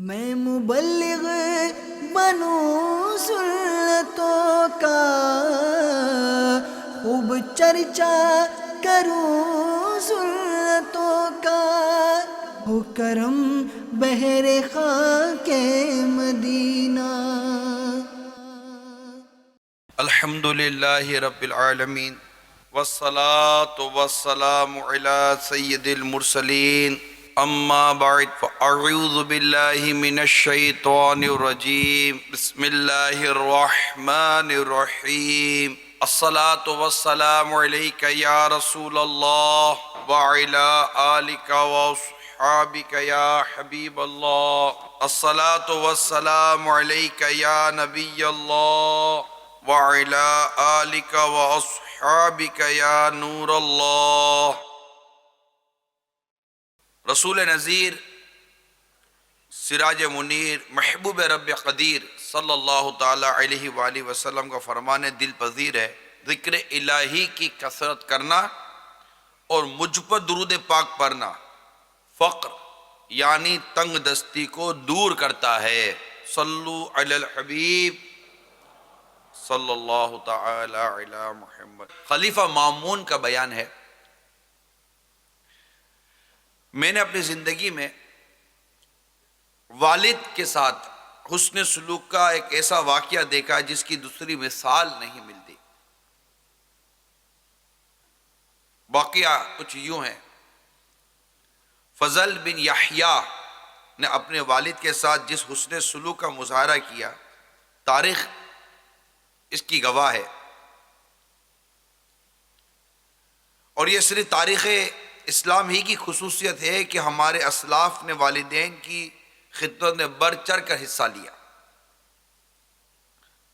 میں مبلغ بنوں سنتوں کا، خوب چرچا کروں سنتوں کا، ہو کرم بحر خاک مدینہ۔ الحمد للہ رب العالمین والصلاة والسلام علی سید المرسلین، اما بعد فاعوذ باللہ من الشیطان الرجیم، بسم اللہ الرحمن الرحیم۔ الصلاة والسلام علیک یا رسول اللہ وعلی آلک واصحابک یا حبیب اللہ۔ الصلاة والسلام علیک یا نبی اللہ وَعَلَىٰ آلِكَ وَأَصْحَابِكَ يَا نُورَ اللَّهِ۔ رسول نذیر، سراج منیر، محبوب رب قدیر صلی اللہ تعالیٰ علیہ وآلہ وسلم کا فرمان دل پذیر ہے، ذکر الہی کی کثرت کرنا اور مجھ پر درود پاک پڑھنا فقر یعنی تنگ دستی کو دور کرتا ہے۔ صلو علی الحبیب صلی اللہ تعالی علی محمد۔ خلیفہ مامون کا بیان ہے، میں نے اپنی زندگی میں والد کے ساتھ حسن سلوک کا ایک ایسا واقعہ دیکھا جس کی دوسری مثال نہیں ملتی۔ واقعہ کچھ یوں ہے، فضل بن یحییٰ نے اپنے والد کے ساتھ جس حسن سلوک کا مظاہرہ کیا، تاریخ اس کی گواہ ہے، اور یہ صرف تاریخ اسلام ہی کی خصوصیت ہے کہ ہمارے اسلاف نے والدین کی خدمت میں بڑھ چڑھ کر حصہ لیا۔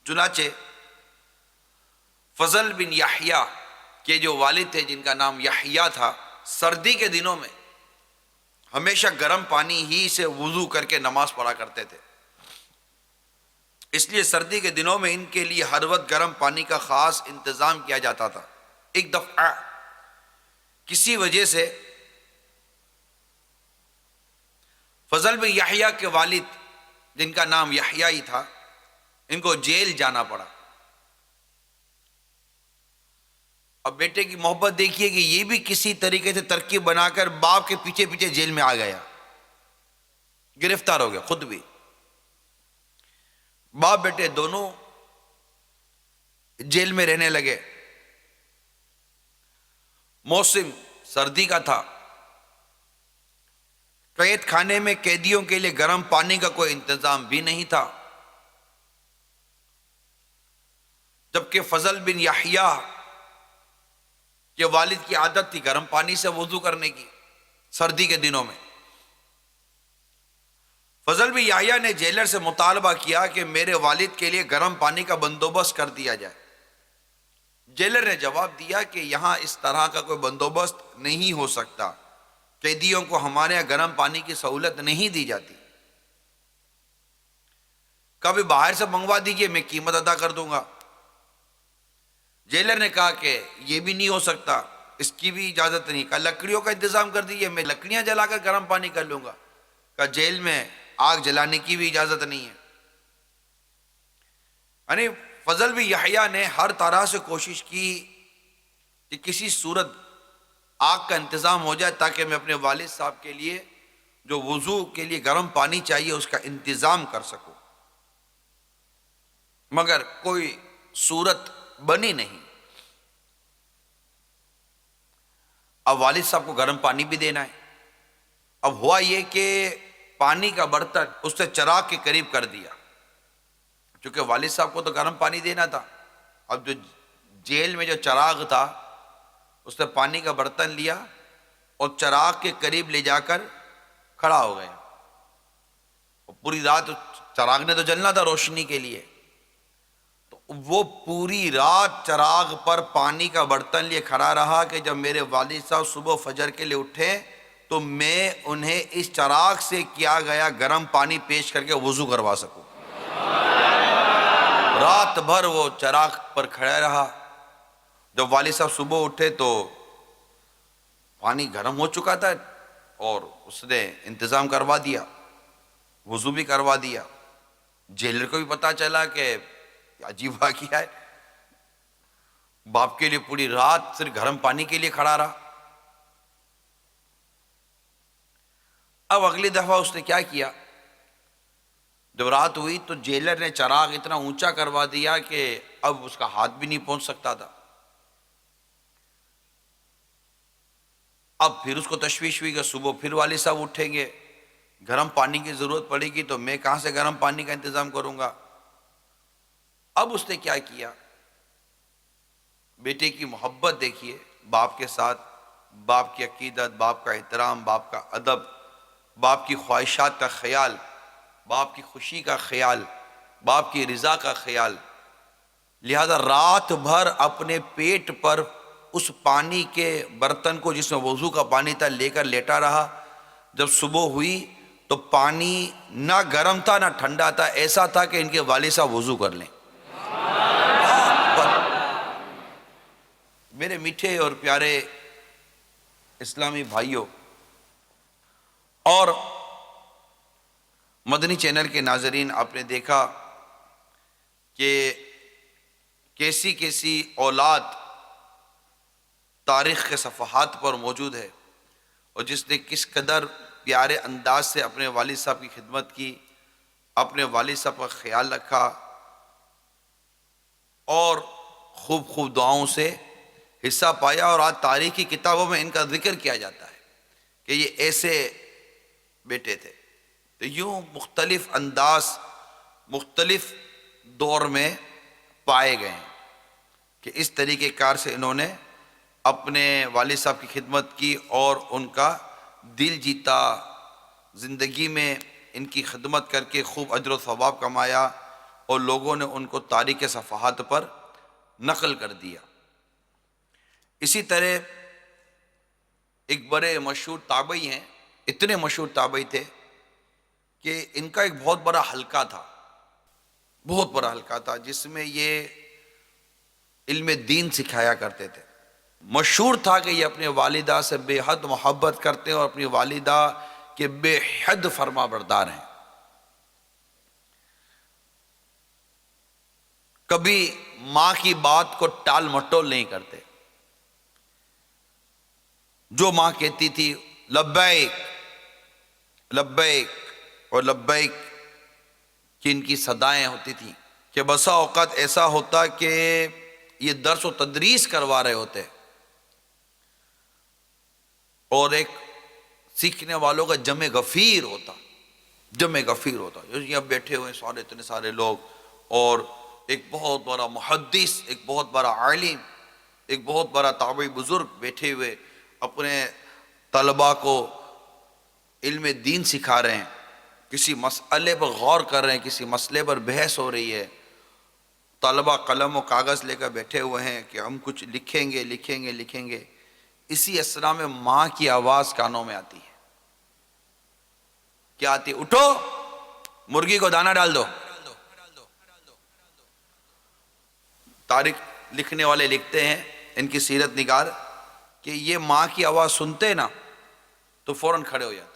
چنانچہ فضل بن یحییٰ کے جو والد تھے، جن کا نام یحییٰ تھا، سردی کے دنوں میں ہمیشہ گرم پانی ہی سے وضو کر کے نماز پڑھا کرتے تھے، اس لیے سردی کے دنوں میں ان کے لیے ہر وقت گرم پانی کا خاص انتظام کیا جاتا تھا۔ ایک دفعہ کسی وجہ سے فضل بن یحییٰ کے والد، جن کا نام یحییٰ ہی تھا، ان کو جیل جانا پڑا۔ اب بیٹے کی محبت دیکھیے کہ یہ بھی کسی طریقے سے ترکیب بنا کر باپ کے پیچھے پیچھے جیل میں آ گیا، گرفتار ہو گیا خود بھی۔ باپ بیٹے دونوں جیل میں رہنے لگے۔ موسم سردی کا تھا، قید خانے میں قیدیوں کے لیے گرم پانی کا کوئی انتظام بھی نہیں تھا، جبکہ فضل بن یحییٰ کے والد کی عادت تھی گرم پانی سے وضو کرنے کی سردی کے دنوں میں۔ فضل بن یحییٰ نے جیلر سے مطالبہ کیا کہ میرے والد کے لیے گرم پانی کا بندوبست کر دیا جائے۔ جیلر نے جواب دیا کہ یہاں اس طرح کا کوئی بندوبست نہیں ہو سکتا، قیدیوں کو ہمارے یہاں گرم پانی کی سہولت نہیں دی جاتی، کبھی باہر سے منگوا دیجیے، میں قیمت ادا کر دوں گا۔ جیلر نے کہا کہ یہ بھی نہیں ہو سکتا، اس کی بھی اجازت نہیں۔ کہا لکڑیوں کا انتظام کر دیجیے، میں لکڑیاں جلا کر گرم پانی کر لوں گا۔ کہا جیل میں آگ جلانے کی بھی اجازت نہیں ہے۔ یعنی فضل بن یحییٰ نے ہر طرح سے کوشش کی کہ کسی صورت آگ کا انتظام ہو جائے تاکہ میں اپنے والد صاحب کے لیے جو وضو کے لیے گرم پانی چاہیے اس کا انتظام کر سکوں، مگر کوئی صورت بنی نہیں۔ اب والد صاحب کو گرم پانی بھی دینا ہے۔ اب ہوا یہ کہ پانی کا برتن اس نے چراغ کے قریب کر دیا، چونکہ والد صاحب کو تو گرم پانی دینا تھا۔ اب جو جیل میں جو چراغ تھا اس نے پانی کا برتن لیا اور چراغ کے قریب لے جا کر کھڑا ہو گیا۔ اور پوری رات چراغ نے تو جلنا تھا روشنی کے لیے، تو وہ پوری رات چراغ پر پانی کا برتن لیے کھڑا رہا کہ جب میرے والد صاحب صبح فجر کے لیے اٹھے تو میں انہیں اس چراغ سے کیا گیا گرم پانی پیش کر کے وضو کروا سکوں۔ رات بھر وہ چراغ پر کھڑا رہا۔ جب والد صاحب صبح اٹھے تو پانی گرم ہو چکا تھا اور اس نے انتظام کروا دیا۔ وضو بھی کروا دیا. جیلر کو بھی پتا چلا کہ عجیب واقعہ ہے، باپ کے لیے پوری رات صرف گرم پانی کے لیے کھڑا رہا. اب اگلی دفعہ اس نے کیا کیا، جب رات ہوئی تو جیلر نے چراغ اتنا اونچا کروا دیا کہ اب اس کا ہاتھ بھی نہیں پہنچ سکتا تھا. اب پھر اس کو تشویش ہوئی کہ صبح پھر والد صاحب اٹھیں گے، گرم پانی کی ضرورت پڑے گی تو میں کہاں سے گرم پانی کا انتظام کروں گا. اب اس نے کیا کیا، بیٹے کی محبت دیکھیے باپ کے ساتھ، باپ کی عقیدت، باپ کا احترام، باپ کا ادب، باپ کی خواہشات کا خیال، باپ کی خوشی کا خیال، باپ کی رضا کا خیال. لہذا رات بھر اپنے پیٹ پر اس پانی کے برتن کو جس میں وضو کا پانی تھا لے کر لیٹا رہا. جب صبح ہوئی تو پانی نہ گرم تھا نہ ٹھنڈا تھا، ایسا تھا کہ ان کے والد صاحب وضو کر لیں. میرے میٹھے اور پیارے اسلامی بھائیوں اور مدنی چینل کے ناظرین، آپ نے دیکھا کہ کیسی کیسی اولاد تاریخ کے صفحات پر موجود ہے، اور جس نے کس قدر پیارے انداز سے اپنے والد صاحب کی خدمت کی، اپنے والد صاحب کا خیال رکھا، اور خوب خوب دعاؤں سے حصہ پایا. اور آج تاریخ کی کتابوں میں ان کا ذکر کیا جاتا ہے کہ یہ ایسے بیٹے تھے. تو یوں مختلف انداز مختلف دور میں پائے گئے ہیں کہ اس طریقے کار سے انہوں نے اپنے والد صاحب کی خدمت کی اور ان کا دل جیتا. زندگی میں ان کی خدمت کر کے خوب اجر و ثواب کمایا اور لوگوں نے ان کو تاریخ کے صفحات پر نقل کر دیا. اسی طرح ایک بڑے مشہور تابعی ہیں، اتنے مشہور تابعی تھے کہ ان کا ایک بہت بڑا حلقہ تھا، بہت بڑا حلقہ تھا جس میں یہ علم دین سکھایا کرتے تھے. مشہور تھا کہ یہ اپنے والدہ سے بے حد محبت کرتے ہیں اور اپنی والدہ کے بے حد فرما بردار ہیں. کبھی ماں کی بات کو ٹال مٹول نہیں کرتے. جو ماں کہتی تھی لبیک لبیک اور لبیک کی ان کی صدائیں ہوتی تھیں کہ بسا اوقات ایسا ہوتا کہ یہ درس و تدریس کروا رہے ہوتے اور ایک سیکھنے والوں کا جمع غفیر ہوتا. یہاں بیٹھے ہوئے سارے اتنے سارے لوگ، اور ایک بہت بڑا محدث، ایک بہت بڑا عالم، ایک بہت بڑا تابعی بزرگ بیٹھے ہوئے اپنے طلباء کو علم دین سکھا رہے ہیں، کسی مسئلے پر غور کر رہے ہیں، کسی مسئلے پر بحث ہو رہی ہے. طلباء قلم و کاغذ لے کر بیٹھے ہوئے ہیں کہ ہم کچھ لکھیں گے. اسی اسنا میں ماں کی آواز کانوں میں آتی ہے. کیا آتی؟ اٹھو، مرغی کو دانہ ڈال دو. تاریخ لکھنے والے لکھتے ہیں، ان کی سیرت نگار، کہ یہ ماں کی آواز سنتے نا تو فوراً کھڑے ہو جاتے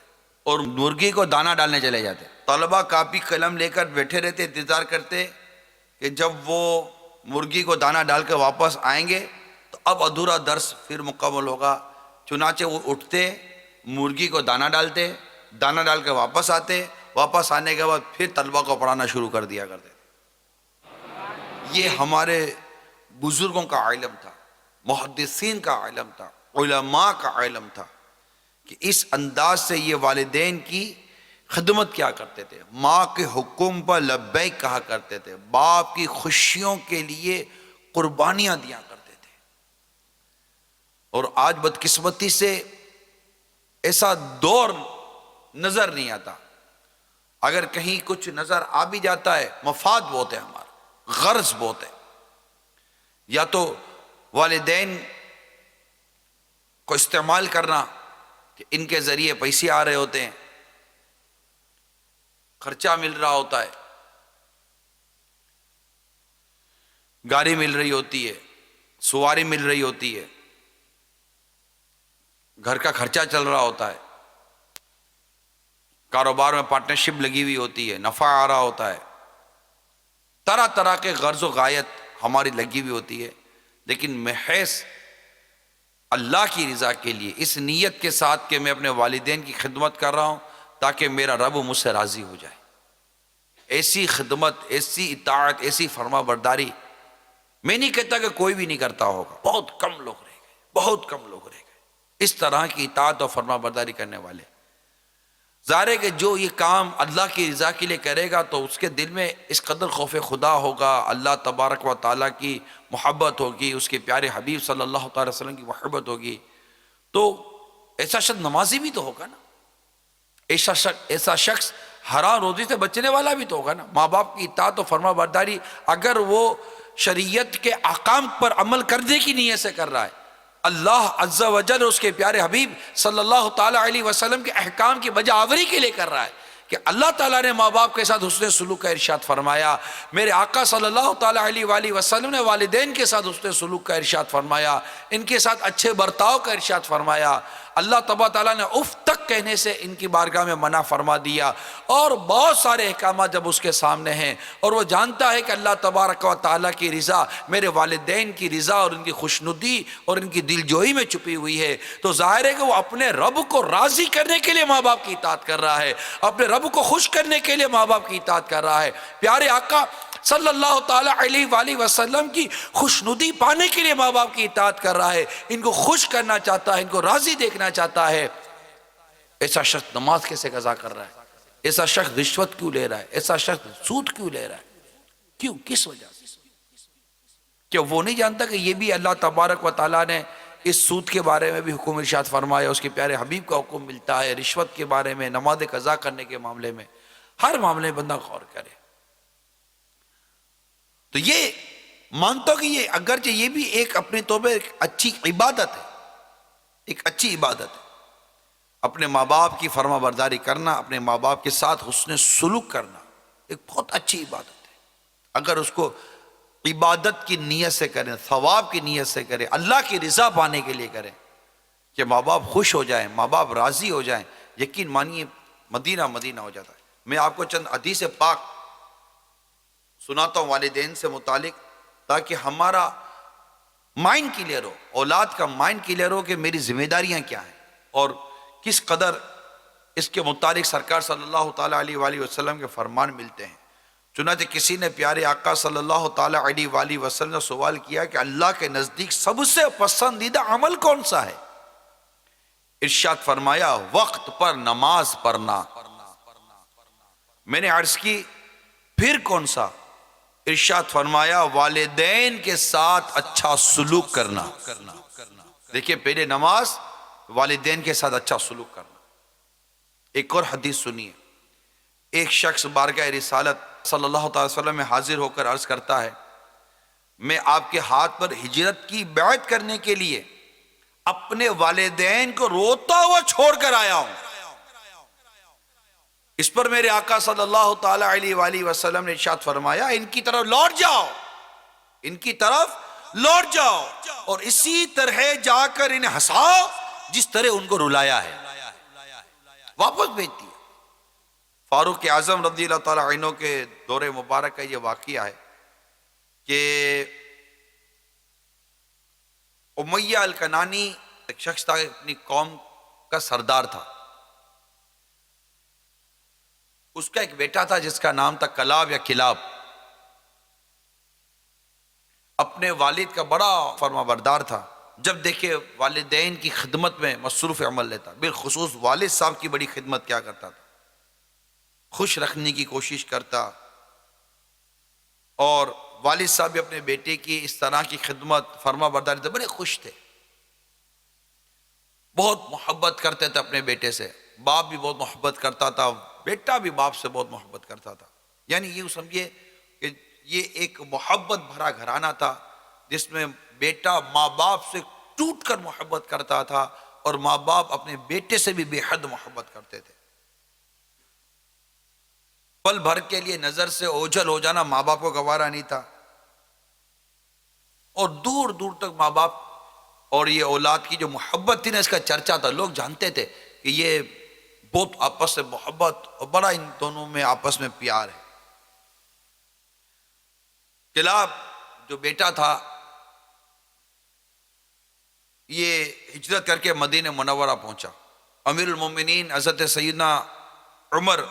اور مرغی کو دانہ ڈالنے چلے جاتے. طلباء کاپی قلم لے کر بیٹھے رہتے، انتظار کرتے کہ جب وہ مرغی کو دانہ ڈال کے واپس آئیں گے تو اب ادھورا درس پھر مکمل ہوگا. چنانچہ وہ اٹھتے، مرغی کو دانہ ڈالتے، دانہ ڈال کے واپس آتے، واپس آنے کے بعد پھر طلباء کو پڑھانا شروع کر دیا کرتے. یہ ہمارے بزرگوں کا علم تھا، محدثین کا علم تھا، علماء کا علم تھا کہ اس انداز سے یہ والدین کی خدمت کیا کرتے تھے، ماں کے حکم پر لبیک کہا کرتے تھے، باپ کی خوشیوں کے لیے قربانیاں دیا کرتے تھے. اور آج بدقسمتی سے ایسا دور نظر نہیں آتا. اگر کہیں کچھ نظر آ بھی جاتا ہے، مفاد بہت ہے، ہمارا غرض بہت ہے. یا تو والدین کو استعمال کرنا کہ ان کے ذریعے پیسے آ رہے ہوتے ہیں، خرچہ مل رہا ہوتا ہے، گاڑی مل رہی ہوتی ہے، سواری مل رہی ہوتی ہے، گھر کا خرچہ چل رہا ہوتا ہے. کاروبار میں پارٹنرشپ لگی ہوئی ہوتی ہے، نفع آ رہا ہوتا ہے، طرح طرح کے غرض و غایت ہماری لگی ہوئی ہوتی ہے، لیکن محض اللہ کی رضا کے لیے اس نیت کے ساتھ کہ میں اپنے والدین کی خدمت کر رہا ہوں تاکہ میرا رب مجھ سے راضی ہو جائے، ایسی خدمت، ایسی اطاعت، ایسی فرما برداری میں نہیں کہتا کہ کوئی بھی نہیں کرتا ہوگا، بہت کم لوگ رہ گئے، بہت کم لوگ رہ گئے اس طرح کی اطاعت اور فرما برداری کرنے والے۔ ظاہر ہے کہ جو یہ کام اللہ کی رضا کے لیے کرے گا تو اس کے دل میں اس قدر خوف خدا ہوگا، اللہ تبارک و تعالیٰ کی محبت ہوگی، اس کے پیارے حبیب صلی اللہ تعالی وسلم کی محبت ہوگی، تو ایسا شخص نمازی بھی تو ہوگا نا، ایسا شخص حرام روزی سے بچنے والا بھی تو ہوگا نا۔ ماں باپ کی اطاعت و فرما برداری اگر وہ شریعت کے احکام پر عمل کرنے کی نیت سے کر رہا ہے، اللہ عز و جل اس کے پیارے حبیب صلی اللہ تعالیٰ علیہ وسلم کے احکام کی بجا آوری کے لیے کر رہا ہے کہ اللہ تعالیٰ نے ماں باپ کے ساتھ حسن سلوک کا ارشاد فرمایا، میرے آقا صلی اللہ تعالیٰ علیہ وآلہ وسلم نے والدین کے ساتھ حسن سلوک کا ارشاد فرمایا، ان کے ساتھ اچھے برتاؤ کا ارشاد فرمایا، اللہ تبارک تعالیٰ نے اف تک کہنے سے ان کی بارگاہ میں منع فرما دیا، اور بہت سارے احکامات جب اس کے سامنے ہیں اور وہ جانتا ہے کہ اللہ تبارک و تعالیٰ کی رضا میرے والدین کی رضا اور ان کی خوشنودی اور ان کی دل جوئی میں چھپی ہوئی ہے، تو ظاہر ہے کہ وہ اپنے رب کو راضی کرنے کے لیے ماں باپ کی اطاعت کر رہا ہے، اپنے رب کو خوش کرنے کے لیے ماں باپ کی اطاعت کر رہا ہے، پیارے آقا صلی اللہ تعالیٰ علیہ وآلہ وسلم کی خوشنودی پانے کے لیے ماں باپ کی اطاعت کر رہا ہے، ان کو خوش کرنا چاہتا ہے، ان کو راضی دیکھنا چاہتا ہے۔ ایسا شخص نماز کیسے قضا کر رہا ہے؟ ایسا شخص رشوت کیوں لے رہا ہے؟ ایسا شخص سود کیوں لے رہا ہے؟ کیوں؟ کس وجہ سے؟ کیا وہ نہیں جانتا کہ یہ بھی اللہ تبارک و تعالیٰ نے اس سود کے بارے میں بھی حکم ارشاد فرمایا، اس کے پیارے حبیب کا حکم ملتا ہے، رشوت کے بارے میں، نماز قضا کرنے کے معاملے میں، ہر معاملے میں بندہ غور کرے۔ تو یہ مانتا ہوں کہ یہ اگرچہ یہ بھی ایک اپنے طور پہ ایک اچھی عبادت ہے، ایک اچھی عبادت ہے، اپنے ماں باپ کی فرما برداری کرنا، اپنے ماں باپ کے ساتھ حسن سلوک کرنا ایک بہت اچھی عبادت ہے۔ اگر اس کو عبادت کی نیت سے کریں، ثواب کی نیت سے کریں، اللہ کی رضا پانے کے لیے کریں کہ ماں باپ خوش ہو جائیں، ماں باپ راضی ہو جائیں، یقین مانیے مدینہ مدینہ ہو جاتا ہے۔ میں آپ کو چند حدیث پاک سناتا ہوں والدین سے متعلق تاکہ ہمارا مائنڈ کلیئر ہو، اولاد کا مائنڈ کلیئر ہو کہ میری ذمہ داریاں کیا ہیں اور کس قدر اس کے متعلق سرکار صلی اللہ تعالیٰ علیہ وآلہ وسلم کے فرمان ملتے ہیں۔ چنانچہ کسی نے پیارے آقا صلی اللہ تعالیٰ علیہ وآلہ وسلم نے سوال کیا کہ اللہ کے نزدیک سب سے پسندیدہ عمل کون سا ہے؟ ارشاد فرمایا وقت پر نماز پڑھنا۔ میں نے عرض کی پھر کون سا؟ ارشاد فرمایا والدین کے ساتھ اچھا سلوک کرنا۔ دیکھیے پہلے نماز، والدین کے ساتھ اچھا سلوک کرنا۔ ایک اور حدیث سنیے، ایک شخص بارگاہ رسالت صلی اللہ تعالی وسلم میں حاضر ہو کر عرض کرتا ہے میں آپ کے ہاتھ پر ہجرت کی بیعت کرنے کے لیے اپنے والدین کو روتا ہوا چھوڑ کر آیا ہوں۔ اس پر میرے آقا صلی اللہ تعالی علیہ وآلہ وسلم نے ارشاد فرمایا ان کی طرف لوٹ جاؤ، ان کی طرف لوٹ جاؤ اور اسی طرح جا کر انہیں ہنساؤ جس طرح ان کو رلایا ہے، واپس بھیج دیا۔ فاروق اعظم رضی اللہ تعالیٰ عنہ کے دور مبارک کا یہ واقعہ ہے کہ امیہ الکنانی ایک شخص تھا، اپنی قوم کا سردار تھا، اس کا ایک بیٹا تھا جس کا نام تھا کلاب یا کلاب، اپنے والد کا بڑا فرما بردار تھا، جب دیکھے والدین کی خدمت میں مصروف عمل لیتا، بالخصوص والد صاحب کی بڑی خدمت کیا کرتا تھا، خوش رکھنے کی کوشش کرتا، اور والد صاحب بھی اپنے بیٹے کی اس طرح کی خدمت فرما برداری سے بڑے خوش تھے، بہت محبت کرتے تھے اپنے بیٹے سے، باپ بھی بہت محبت کرتا تھا، بیٹا بھی باپ سے بہت محبت کرتا تھا، یعنی یہ سمجھیے کہ یہ ایک محبت بھرا گھرانہ تھا جس میں بیٹا ماں باپ سے ٹوٹ کر محبت کرتا تھا اور ماں باپ اپنے بیٹے سے بھی بے حد محبت کرتے تھے۔ پل بھر کے لیے نظر سے اوجھل ہو جانا ماں باپ کو گوارا نہیں تھا، اور دور دور تک ماں باپ اور یہ اولاد کی جو محبت تھی نا اس کا چرچا تھا، لوگ جانتے تھے کہ یہ بہت آپس سے محبت اور بڑا ان دونوں میں آپس میں پیار ہے۔ کلاب جو بیٹا تھا یہ ہجرت کر کے مدینہ منورہ پہنچا۔ امیر المومنین حضرت سیدنا عمر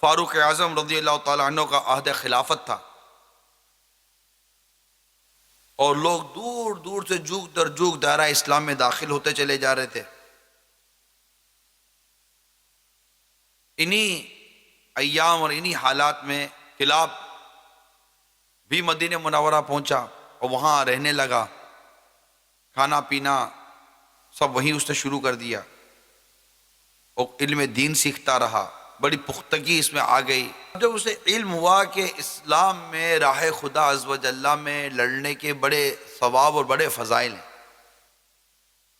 فاروق اعظم رضی اللہ تعالیٰ عنہ کا عہد خلافت تھا، اور لوگ دور دور سے جوگ در جوگ دائرہ اسلام میں داخل ہوتے چلے جا رہے تھے۔ انہی ایام اور انہی حالات میں کلاب بھی مدینہ منورہ پہنچا اور وہاں رہنے لگا، کھانا پینا سب وہیں اس نے شروع کر دیا، اور علم دین سیکھتا رہا، بڑی پختگی اس میں آ گئی۔ جب اسے علم ہوا کہ اسلام میں راہ خدا عز و جل میں لڑنے کے بڑے ثواب اور بڑے فضائل ہیں،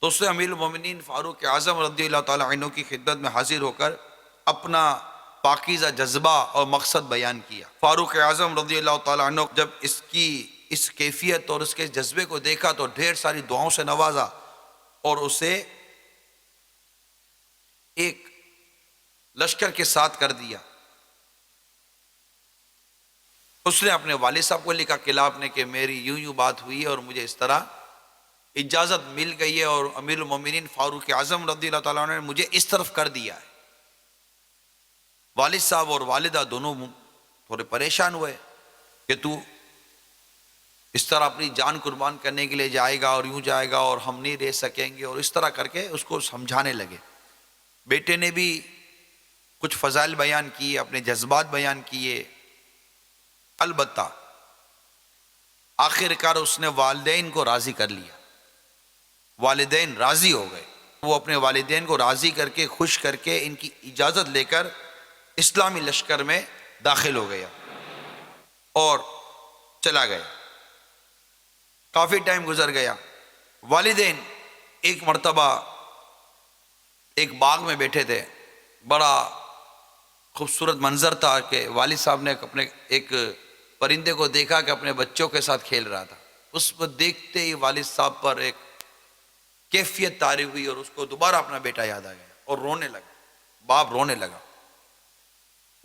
تو اس نے امیر المومنین فاروق اعظم رضی اللہ تعالیٰ عنہ کی خدمت میں حاضر ہو کر اپنا پاکیزہ جذبہ اور مقصد بیان کیا۔ فاروق اعظم رضی اللہ تعالیٰ عنہ جب اس کیفیت اور اس کے جذبے کو دیکھا تو ڈھیر ساری دعاؤں سے نوازا، اور اسے ایک لشکر کے ساتھ کر دیا۔ اس نے اپنے والد صاحب کو لکھا کلاب نے کہ میری یوں یوں بات ہوئی ہے اور مجھے اس طرح اجازت مل گئی ہے، اور امیر المومنین فاروق اعظم رضی اللہ تعالیٰ عنہ نے مجھے اس طرف کر دیا ہے۔ والد صاحب اور والدہ دونوں تھوڑے پریشان ہوئے کہ تو اس طرح اپنی جان قربان کرنے کے لیے جائے گا اور یوں جائے گا اور ہم نہیں رہ سکیں گے، اور اس طرح کر کے اس کو سمجھانے لگے۔ بیٹے نے بھی کچھ فضائل بیان کیے، اپنے جذبات بیان کیے، البتہ آخر کار اس نے والدین کو راضی کر لیا، والدین راضی ہو گئے۔ وہ اپنے والدین کو راضی کر کے خوش کر کے ان کی اجازت لے کر اسلامی لشکر میں داخل ہو گیا اور چلا گیا۔ کافی ٹائم گزر گیا، والدین ایک مرتبہ ایک باغ میں بیٹھے تھے، بڑا خوبصورت منظر تھا کہ والد صاحب نے اپنے ایک پرندے کو دیکھا کہ اپنے بچوں کے ساتھ کھیل رہا تھا۔ اس کو دیکھتے ہی والد صاحب پر ایک کیفیت طاری ہوئی اور اس کو دوبارہ اپنا بیٹا یاد آ گیا اور رونے لگا، باپ رونے لگا۔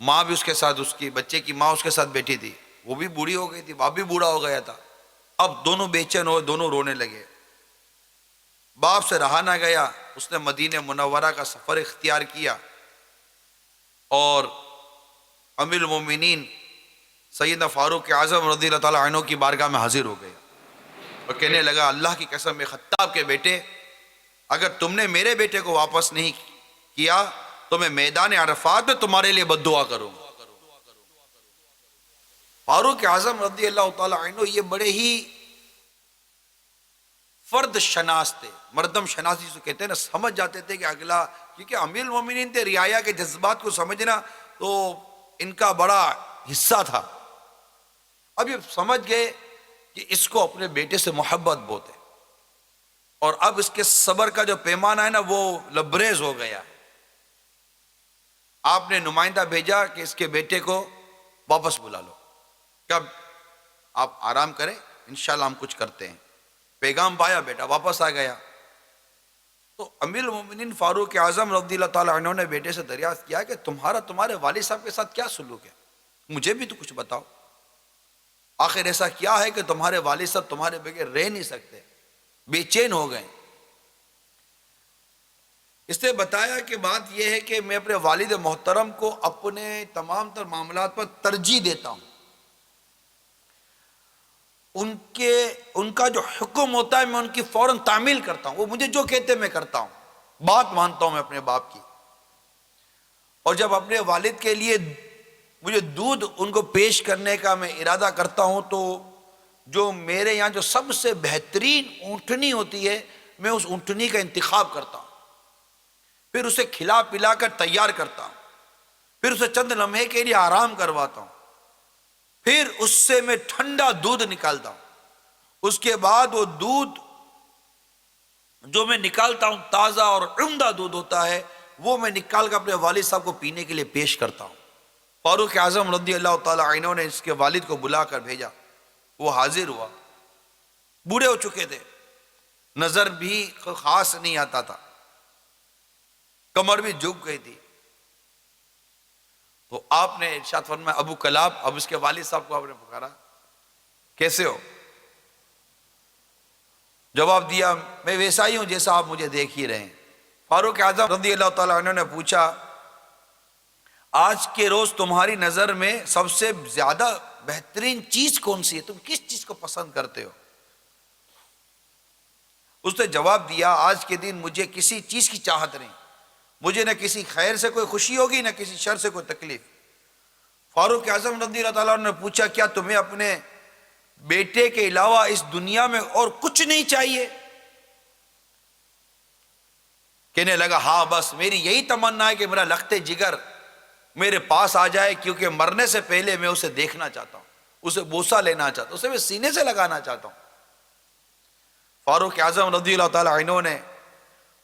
ماں بھی اس کے ساتھ، اس کی بچے کی ماں اس کے ساتھ بیٹھی تھی، وہ بھی بوڑھی ہو گئی تھی، باپ بھی بوڑھا ہو گیا تھا۔ اب دونوں بے چین ہوئے، دونوں رونے لگے۔ باپ سے رہا نہ گیا، اس نے مدینہ منورہ کا سفر اختیار کیا اور امیر المومنین سیدنا فاروق اعظم رضی اللہ تعالیٰ عنہ کی بارگاہ میں حاضر ہو گیا اور کہنے لگا اللہ کی قسم میں خطاب کے بیٹے، اگر تم نے میرے بیٹے کو واپس نہیں کیا تو میں میدان عرفات میں تمہارے لیے بد دعا کروں گا۔ فاروق اعظم رضی اللہ تعالیٰ عنہ یہ بڑے ہی فرد شناس تھے، مردم شناسی سے کہتے ہیں نا، سمجھ جاتے تھے کہ اگلا، کیونکہ امیر المومنین تھے، رعایا کے جذبات کو سمجھنا تو ان کا بڑا حصہ تھا۔ اب یہ سمجھ گئے کہ اس کو اپنے بیٹے سے محبت بہت ہے، اور اب اس کے صبر کا جو پیمانہ ہے نا وہ لبریز ہو گیا۔ آپ نے نمائندہ بھیجا کہ اس کے بیٹے کو واپس بلا لو، کب آپ آرام کریں، انشاءاللہ ہم کچھ کرتے ہیں۔ پیغام پایا، بیٹا واپس آ گیا۔ تو امیر المومنین فاروق اعظم رضی اللہ تعالیٰ عنہ نے بیٹے سے دریافت کیا کہ تمہارے والد صاحب کے ساتھ کیا سلوک ہے، مجھے بھی تو کچھ بتاؤ، آخر ایسا کیا ہے کہ تمہارے والد صاحب تمہارے بغیر رہ نہیں سکتے، بے چین ہو گئے۔ اس نے بتایا کہ بات یہ ہے کہ میں اپنے والد محترم کو اپنے تمام تر معاملات پر ترجیح دیتا ہوں، ان کا جو حکم ہوتا ہے میں ان کی فوراً تعمیل کرتا ہوں، وہ مجھے جو کہتے میں کرتا ہوں، بات مانتا ہوں میں اپنے باپ کی۔ اور جب اپنے والد کے لیے مجھے دودھ ان کو پیش کرنے کا میں ارادہ کرتا ہوں تو جو میرے یہاں جو سب سے بہترین اونٹنی ہوتی ہے میں اس اونٹنی کا انتخاب کرتا ہوں، پھر اسے کھلا پلا کر تیار کرتا ہوں، پھر اسے چند لمحے کے لیے آرام کرواتا ہوں، پھر اس سے میں ٹھنڈا دودھ نکالتا ہوں۔ اس کے بعد وہ دودھ جو میں نکالتا ہوں تازہ اور عمدہ دودھ ہوتا ہے، وہ میں نکال کر اپنے والد صاحب کو پینے کے لیے پیش کرتا ہوں۔ فاروق اعظم رضی اللہ تعالیٰ عنہ نے اس کے والد کو بلا کر بھیجا، وہ حاضر ہوا، بوڑھے ہو چکے تھے، نظر بھی خاص نہیں آتا تھا، کمر بھی جھک گئی تھی، تو آپ نے ارشاد فرمایا ابو کلاب، اب اس کے والد صاحب کو آپ نے پکارا، کیسے ہو؟ جواب دیا میں ویسا ہی ہوں جیسا آپ مجھے دیکھ ہی رہے ہیں۔ فاروق اعظم رضی اللہ تعالیٰ عنہ نے پوچھا آج کے روز تمہاری نظر میں سب سے زیادہ بہترین چیز کون سی ہے، تم کس چیز کو پسند کرتے ہو؟ اس نے جواب دیا آج کے دن مجھے کسی چیز کی چاہت نہیں، مجھے نہ کسی خیر سے کوئی خوشی ہوگی نہ کسی شر سے کوئی تکلیف۔ فاروق اعظم رضی اللہ تعالیٰ عنہ نے پوچھا کیا تمہیں اپنے بیٹے کے علاوہ اس دنیا میں اور کچھ نہیں چاہیے؟ کہنے لگا ہاں بس میری یہی تمنا ہے کہ میرا لخت جگر میرے پاس آ جائے، کیونکہ مرنے سے پہلے میں اسے دیکھنا چاہتا ہوں، اسے بوسہ لینا چاہتا ہوں، اسے میں سینے سے لگانا چاہتا ہوں۔ فاروق اعظم رضی اللہ تعالیٰ عنہ نے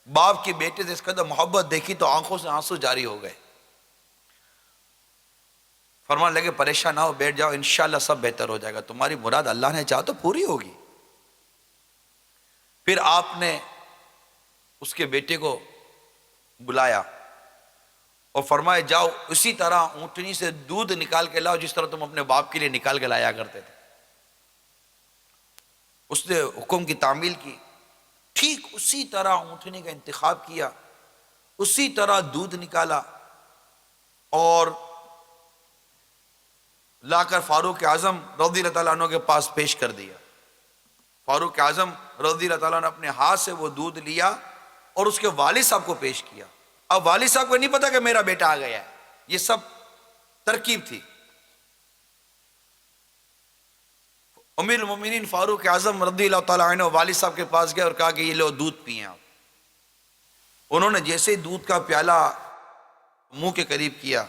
باپ کی بیٹے سے اس قدر محبت دیکھی تو آنکھوں سے آنسو جاری ہو گئے۔ فرمانے لگے پریشان نہ ہو، بیٹھ جاؤ، انشاءاللہ سب بہتر ہو جائے گا، تمہاری مراد اللہ نے چاہا تو پوری ہوگی۔ پھر آپ نے اس کے بیٹے کو بلایا اور فرمایا جاؤ اسی طرح اونٹنی سے دودھ نکال کے لاؤ جس طرح تم اپنے باپ کے لیے نکال کے لایا کرتے تھے۔ اس نے حکم کی تعمیل کی، ٹھیک اسی طرح اونٹنی کا انتخاب کیا، اسی طرح دودھ نکالا اور لا کر فاروق اعظم رضی اللہ تعالیٰ عنہ کے پاس پیش کر دیا۔ فاروق اعظم رضی اللہ تعالیٰ عنہ نے اپنے ہاتھ سے وہ دودھ لیا اور اس کے والد صاحب کو پیش کیا۔ اب والد صاحب کو نہیں پتا کہ میرا بیٹا آ گیا ہے، یہ سب ترکیب تھی۔ امیر المومنین فاروق اعظم رضی اللہ تعالیٰ عنہ والد صاحب کے پاس گئے اور کہا کہ یہ لو دودھ پئیں آپ۔ انہوں نے جیسے دودھ کا پیالہ منہ کے قریب کیا،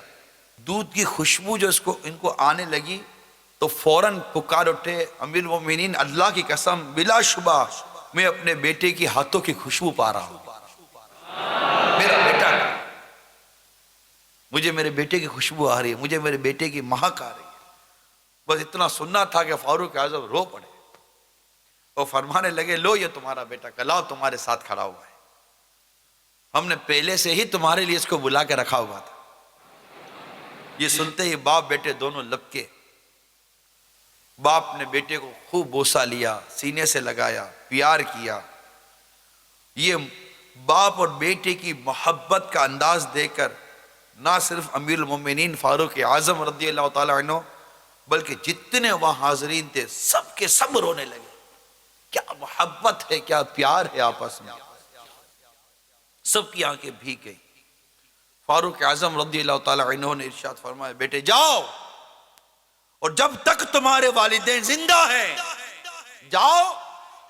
دودھ کی خوشبو جو ان کو آنے لگی تو فوراً پکار اٹھے امیر المومنین اللہ کی قسم بلا شبہ میں اپنے بیٹے کی ہاتھوں کی خوشبو پا رہا ہوں، میرا بیٹا، مجھے میرے بیٹے کی خوشبو آ رہی ہے، مجھے میرے بیٹے کی مہک آ رہی ہے۔ بس اتنا سننا تھا کہ فاروق اعظم رو پڑے اور فرمانے لگے لو یہ تمہارا بیٹا کلاؤ تمہارے ساتھ کھڑا ہوا ہے، ہم نے پہلے سے ہی تمہارے لیے اس کو بلا کے رکھا ہوا تھا۔ یہ سنتے ہی باپ بیٹے دونوں لپکے، باپ نے بیٹے کو خوب بوسہ لیا، سینے سے لگایا، پیار کیا۔ یہ باپ اور بیٹے کی محبت کا انداز دیکھ کر نہ صرف امیر المومنین فاروق اعظم رضی اللہ تعالیٰ عنہ بلکہ جتنے وہاں حاضرین تھے سب کے سب رونے لگے۔ کیا محبت ہے، کیا پیار ہے آپس میں، سب کی آنکھیں بھیگ گئی۔ فاروق اعظم رضی اللہ تعالیٰ عنہ نے ارشاد فرمایا بیٹے جاؤ، اور جب تک تمہارے والدین زندہ ہیں جاؤ،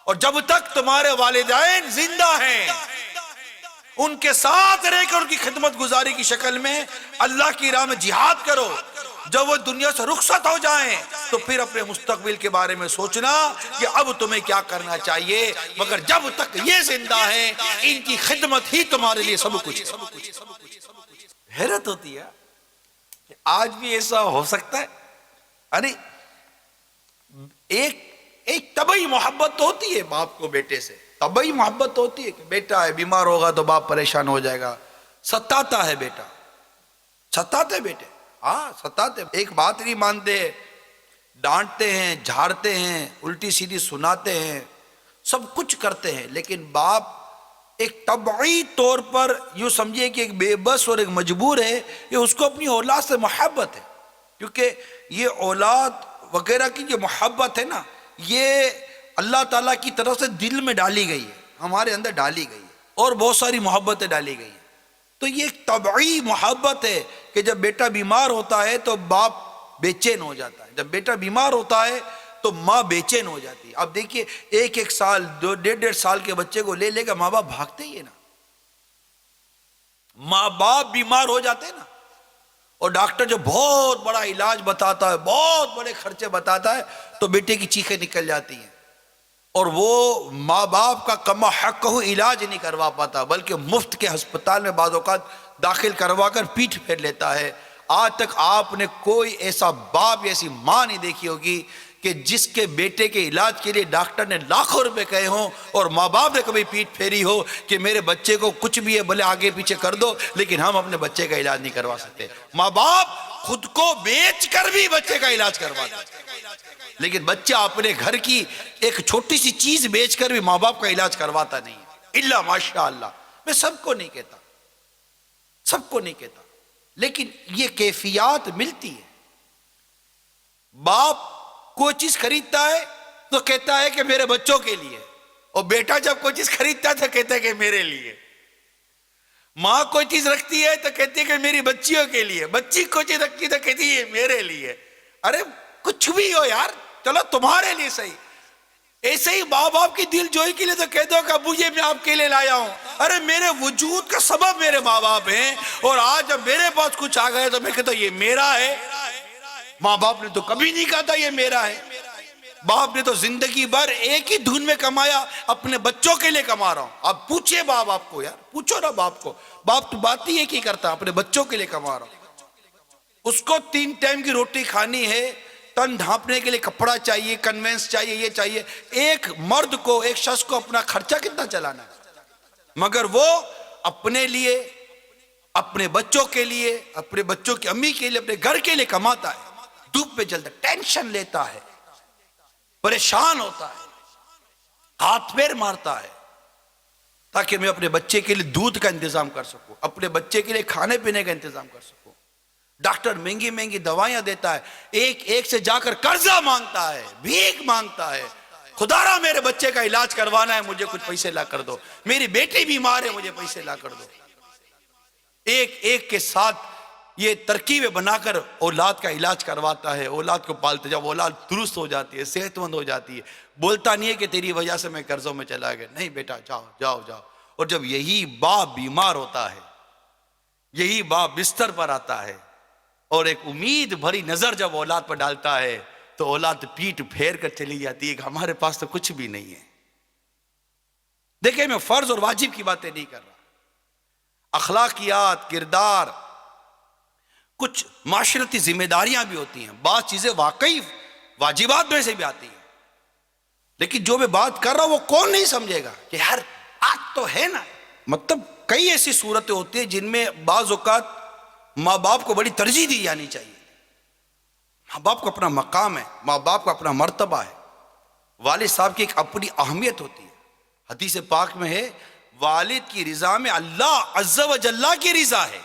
اور جب تک تمہارے والدین زندہ ہیں ان کے ساتھ رہ کر ان کی خدمت گزاری کی شکل میں اللہ کی راہ میں جہاد کرو۔ جب وہ دنیا سے رخصت ہو جائیں تو پھر اپنے مستقبل کے بارے میں سوچنا کہ اب تمہیں کیا کرنا چاہیے، مگر جب تک یہ زندہ ہیں ان کی خدمت ہی تمہارے لیے سب کچھ ہے۔ حیرت ہوتی ہے کہ آج بھی ایسا ہو سکتا ہے۔ ارے ایک طبعی محبت تو ہوتی ہے باپ کو بیٹے سے، طبعی محبت تو ہوتی ہے کہ بیٹا ہے بیمار ہوگا تو باپ پریشان ہو جائے گا، ستاتا ہے بیٹا، ستاتے بیٹے، ہاں ستاتے، ایک بات نہیں مانتے، ڈانٹتے ہیں، جھاڑتے ہیں، الٹی سیدھی سناتے ہیں، سب کچھ کرتے ہیں، لیکن باپ ایک طبعی طور پر یوں سمجھے کہ ایک بے بس اور ایک مجبور ہے کہ اس کو اپنی اولاد سے محبت ہے، کیونکہ یہ اولاد وغیرہ کی جو محبت ہے نا یہ اللہ تعالیٰ کی طرف سے دل میں ڈالی گئی ہے، ہمارے اندر ڈالی گئی ہے، اور بہت ساری محبتیں ڈالی گئی ہیں۔ تو یہ ایک طبعی محبت ہے کہ جب بیٹا بیمار ہوتا ہے تو باپ بے چین ہو جاتا ہے، جب بیٹا بیمار ہوتا ہے تو ماں بے چین ہو جاتی ہے۔ اب دیکھیے ایک سال، ڈیڑھ سال کے بچے کو لے کر ماں باپ بھاگتے ہی ہے نا، ماں باپ بیمار ہو جاتے ہیں نا، اور ڈاکٹر جو بہت بڑا علاج بتاتا ہے، بہت بڑے خرچے بتاتا ہے تو بیٹے کی چیخیں نکل جاتی ہیں، اور وہ ماں باپ کا کما حق علاج نہیں کروا پاتا بلکہ مفت کے ہسپتال میں بعض اوقات داخل کروا کر پیٹھ پھیر لیتا ہے۔ آج تک آپ نے کوئی ایسا باپ ایسی ماں نہیں دیکھی ہوگی کہ جس کے بیٹے کے علاج کے لیے ڈاکٹر نے لاکھوں روپے کہے ہوں اور ماں باپ نے کبھی پیٹ پھیری ہو کہ میرے بچے کو کچھ بھی ہے بھلے آگے پیچھے کر دو لیکن ہم اپنے بچے کا علاج نہیں کروا سکتے. ماں باپ خود کو بیچ کر بھی بچے کا علاج کرواتے ہیں لیکن بچہ اپنے گھر کی ایک چھوٹی سی چیز بیچ کر بھی ماں باپ کا علاج کرواتا نہیں ہے الا ماشاء اللہ. میں سب کو نہیں کہتا, سب کو نہیں کہتا, لیکن یہ کیفیات ملتی ہے. باپ کوئی چیز خریدتا ہے تو کہتا ہے کہ میرے بچوں کے لیے, اور بیٹا جب کوئی چیز خریدتا ہے تو کہتا ہے کہ میرے لیے. ماں کوئی چیز رکھتی ہے تو کہتی ہے کہ میری بچیوں کے لیے, بچی کوئی چیز رکھتی ہے تو کہتی ہے میرے لیے. ارے کچھ بھی ہو یار, چلو تمہارے لیے صحیح. ایسے ہی ماں باپ کی دل جوئی کے لیے تو کہہ دو کہ ابو یہ میں آپ کے لیے لایا ہوں. ارے میرے وجود کا سبب میرے ماں باپ ہیں, اور آج جب میرے پاس کچھ آ گئے تو میں کہتا ہوں یہ میرا ہے. ماں باپ نے تو کبھی نہیں کہا تھا یہ میرا ہے. باپ نے تو زندگی بھر ایک ہی دھن میں کمایا, اپنے بچوں کے لیے کما رہا ہوں. اب پوچھئے ماں باپ کو, یار پوچھو نا باپ کو, باپ تو بات ہی ایک ہی کرتا, اپنے بچوں کے لیے کما رہا ہوں. اس کو 3 ٹائم کی روٹی کھانی ہے, تن ڈھانپنے کے لیے کپڑا چاہیے, کنوینس چاہیے, یہ چاہیے. ایک مرد کو, ایک شخص کو اپنا خرچہ کتنا چلانا ہے, مگر وہ اپنے لیے, اپنے بچوں کے لیے, اپنے بچوں کی امی کے لیے, اپنے گھر کے لیے کماتا ہے. دھوپ پہ جلتا, ٹینشن لیتا ہے, پریشان ہوتا ہے, ہاتھ پیر مارتا ہے تاکہ میں اپنے بچے کے لیے دودھ کا انتظام کر سکوں, اپنے بچے کے لیے کھانے پینے کا انتظام کر سکوں. ڈاکٹر مہنگی مہنگی دوائیاں دیتا ہے, ایک ایک سے جا کر قرضہ مانگتا ہے, بھیک مانگتا ہے. خدا را میرے بچے کا علاج کروانا ہے, مجھے کچھ پیسے لا کر دو. میری بیٹی بیمار ہے, مجھے پیسے لا کر دو. ایک ایک کے ساتھ یہ ترکیبیں بنا کر اولاد کا علاج کرواتا ہے, اولاد کو پالتے. جب اولاد درست ہو جاتی ہے, صحت مند ہو جاتی ہے, بولتا نہیں ہے کہ تیری وجہ سے میں قرضوں میں چلا گیا. نہیں بیٹا, جاؤ جاؤ جاؤ. اور جب یہی باپ بیمار ہوتا ہے, یہی باپ بستر پر آتا ہے, اور ایک امید بھری نظر جب اولاد پر ڈالتا ہے تو اولاد پیٹ پھیر کر چلی جاتی ہے کہ ہمارے پاس تو کچھ بھی نہیں ہے. دیکھیں میں فرض اور واجب کی باتیں نہیں کر رہا, اخلاقیات, کردار, کچھ معاشرتی ذمہ داریاں بھی ہوتی ہیں. بعض چیزیں واقعی واجبات میں سے بھی آتی ہیں, لیکن جو میں بات کر رہا ہوں وہ کون نہیں سمجھے گا کہ یار آج تو ہے نا. مطلب کئی ایسی صورتیں ہوتی ہیں جن میں بعض اوقات ماں باپ کو بڑی ترجیح دی جانی چاہیے. ماں باپ کو اپنا مقام ہے, ماں باپ کا اپنا مرتبہ ہے, والد صاحب کی ایک اپنی اہمیت ہوتی ہے. حدیث پاک میں ہے والد کی رضا میں اللہ عز و جل کی رضا ہے,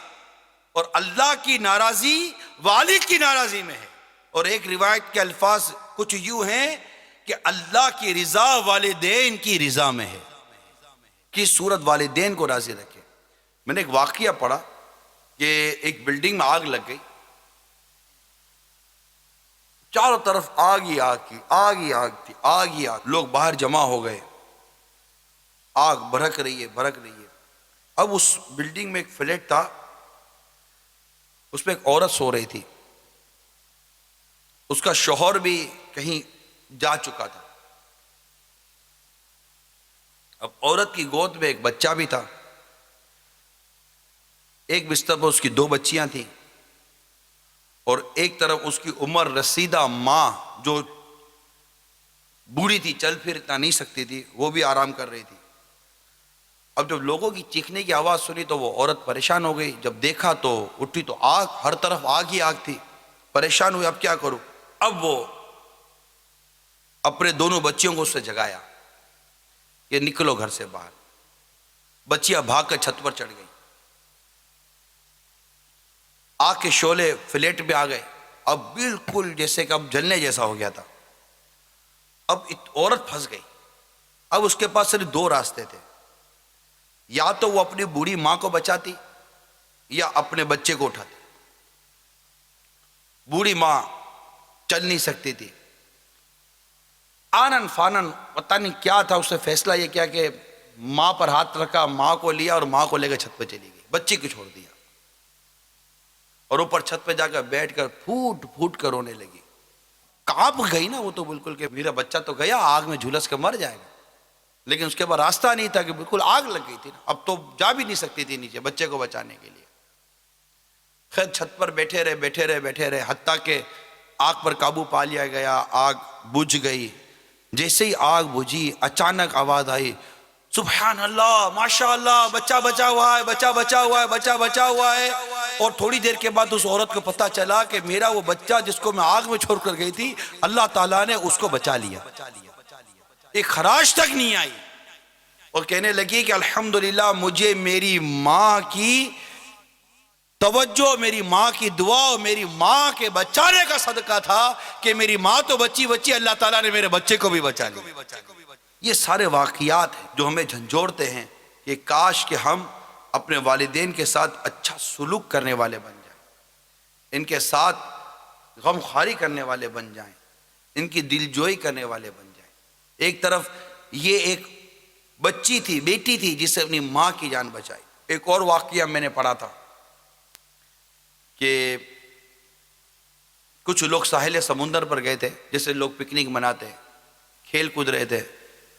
اور اللہ کی ناراضی والد کی ناراضی میں ہے. اور ایک روایت کے الفاظ کچھ یوں ہیں کہ اللہ کی رضا والدین کی رضا میں ہے. کس صورت والدین کو راضی رکھے. میں نے ایک واقعہ پڑھا کہ ایک بلڈنگ میں آگ لگ گئی, چاروں طرف آگ ہی آگ کی, آگ ہی آگ تھی, آگ ہی آگ. لوگ باہر جمع ہو گئے, آگ بھڑک رہی ہے, بھڑک رہی ہے. اب اس بلڈنگ میں ایک فلیٹ تھا, اس میں ایک عورت سو رہی تھی, اس کا شوہر بھی کہیں جا چکا تھا. اب عورت کی گود میں ایک بچہ بھی تھا, ایک بستر پر اس کی 2 بچیاں تھیں, اور ایک طرف اس کی عمر رسیدہ ماں جو بوڑھی تھی, چل پھر اتنا نہیں سکتی تھی, وہ بھی آرام کر رہی تھی. اب جب لوگوں کی چیخنے کی آواز سنی تو وہ عورت پریشان ہو گئی. جب دیکھا تو اٹھی تو آگ, ہر طرف آگ ہی آگ تھی. پریشان ہوئی, اب کیا کروں. اب وہ اپنے دونوں بچیوں کو اس سے جگایا کہ نکلو گھر سے باہر. بچیاں بھاگ کر چھت پر چڑھ گئی, آگ کے شعلے فلیٹ پہ آ گئے. اب بالکل جیسے کہ اب جلنے جیسا ہو گیا تھا. اب عورت پھنس گئی. اب اس کے پاس صرف 2 راستے تھے, یا تو وہ اپنی بوڑھی ماں کو بچاتی یا اپنے بچے کو اٹھاتی. بوڑھی ماں چل نہیں سکتی تھی. آنن فانن پتہ نہیں کیا تھا, اس نے فیصلہ یہ کیا کہ ماں پر ہاتھ رکھا, ماں کو لیا اور ماں کو لے کر چھت پہ چلی گئی, بچی کو چھوڑ دیا, اور اوپر چھت پہ جا کر بیٹھ کر پھوٹ پھوٹ کر رونے لگی. کانپ گئی نا وہ تو بالکل کہ میرا بچہ تو گیا, آگ میں جھلس کے مر جائے گا. لیکن اس کے بعد راستہ نہیں تھا کہ بالکل آگ لگ گئی تھی نا, اب تو جا بھی نہیں سکتی تھی نیچے بچے کو بچانے کے لیے. خیر چھت پر بیٹھے رہے, حتیٰ کہ آگ پر قابو پا لیا گیا, آگ بجھ گئی. جیسے ہی آگ بجھی اچانک آواز آئی سبحان اللہ ماشاء اللہ بچہ بچا ہوا ہے, بچہ بچا ہوا ہے, بچہ بچا ہوا ہے. اور تھوڑی دیر کے بعد اس عورت کو پتا چلا کہ میرا وہ بچہ جس کو میں آگ میں چھوڑ کر گئی تھی اللہ تعالیٰ نے اس کو بچا لیا. ایک خراش تک نہیں آئی اور کہنے لگی کہ الحمدللہ مجھے میری ماں کی توجہ, میری ماں کی دعا, میری ماں کے بچانے کا صدقہ تھا کہ میری ماں تو بچی اللہ تعالیٰ نے میرے بچے کو بھی بچا لیا. یہ سارے واقعات ہیں جو ہمیں جھنجھوڑتے ہیں کہ کاش کہ ہم اپنے والدین کے ساتھ اچھا سلوک کرنے والے بن جائیں, ان کے ساتھ غم خواری کرنے والے بن جائیں, ان کی دل جوئی کرنے والے بن جائیں. ایک طرف یہ ایک بچی تھی, بیٹی تھی جس سے اپنی ماں کی جان بچائی. ایک اور واقعہ میں نے پڑھا تھا کہ کچھ لوگ ساحل سمندر پر گئے تھے, جیسے لوگ پکنک مناتے ہیں, کھیل کود رہے تھے.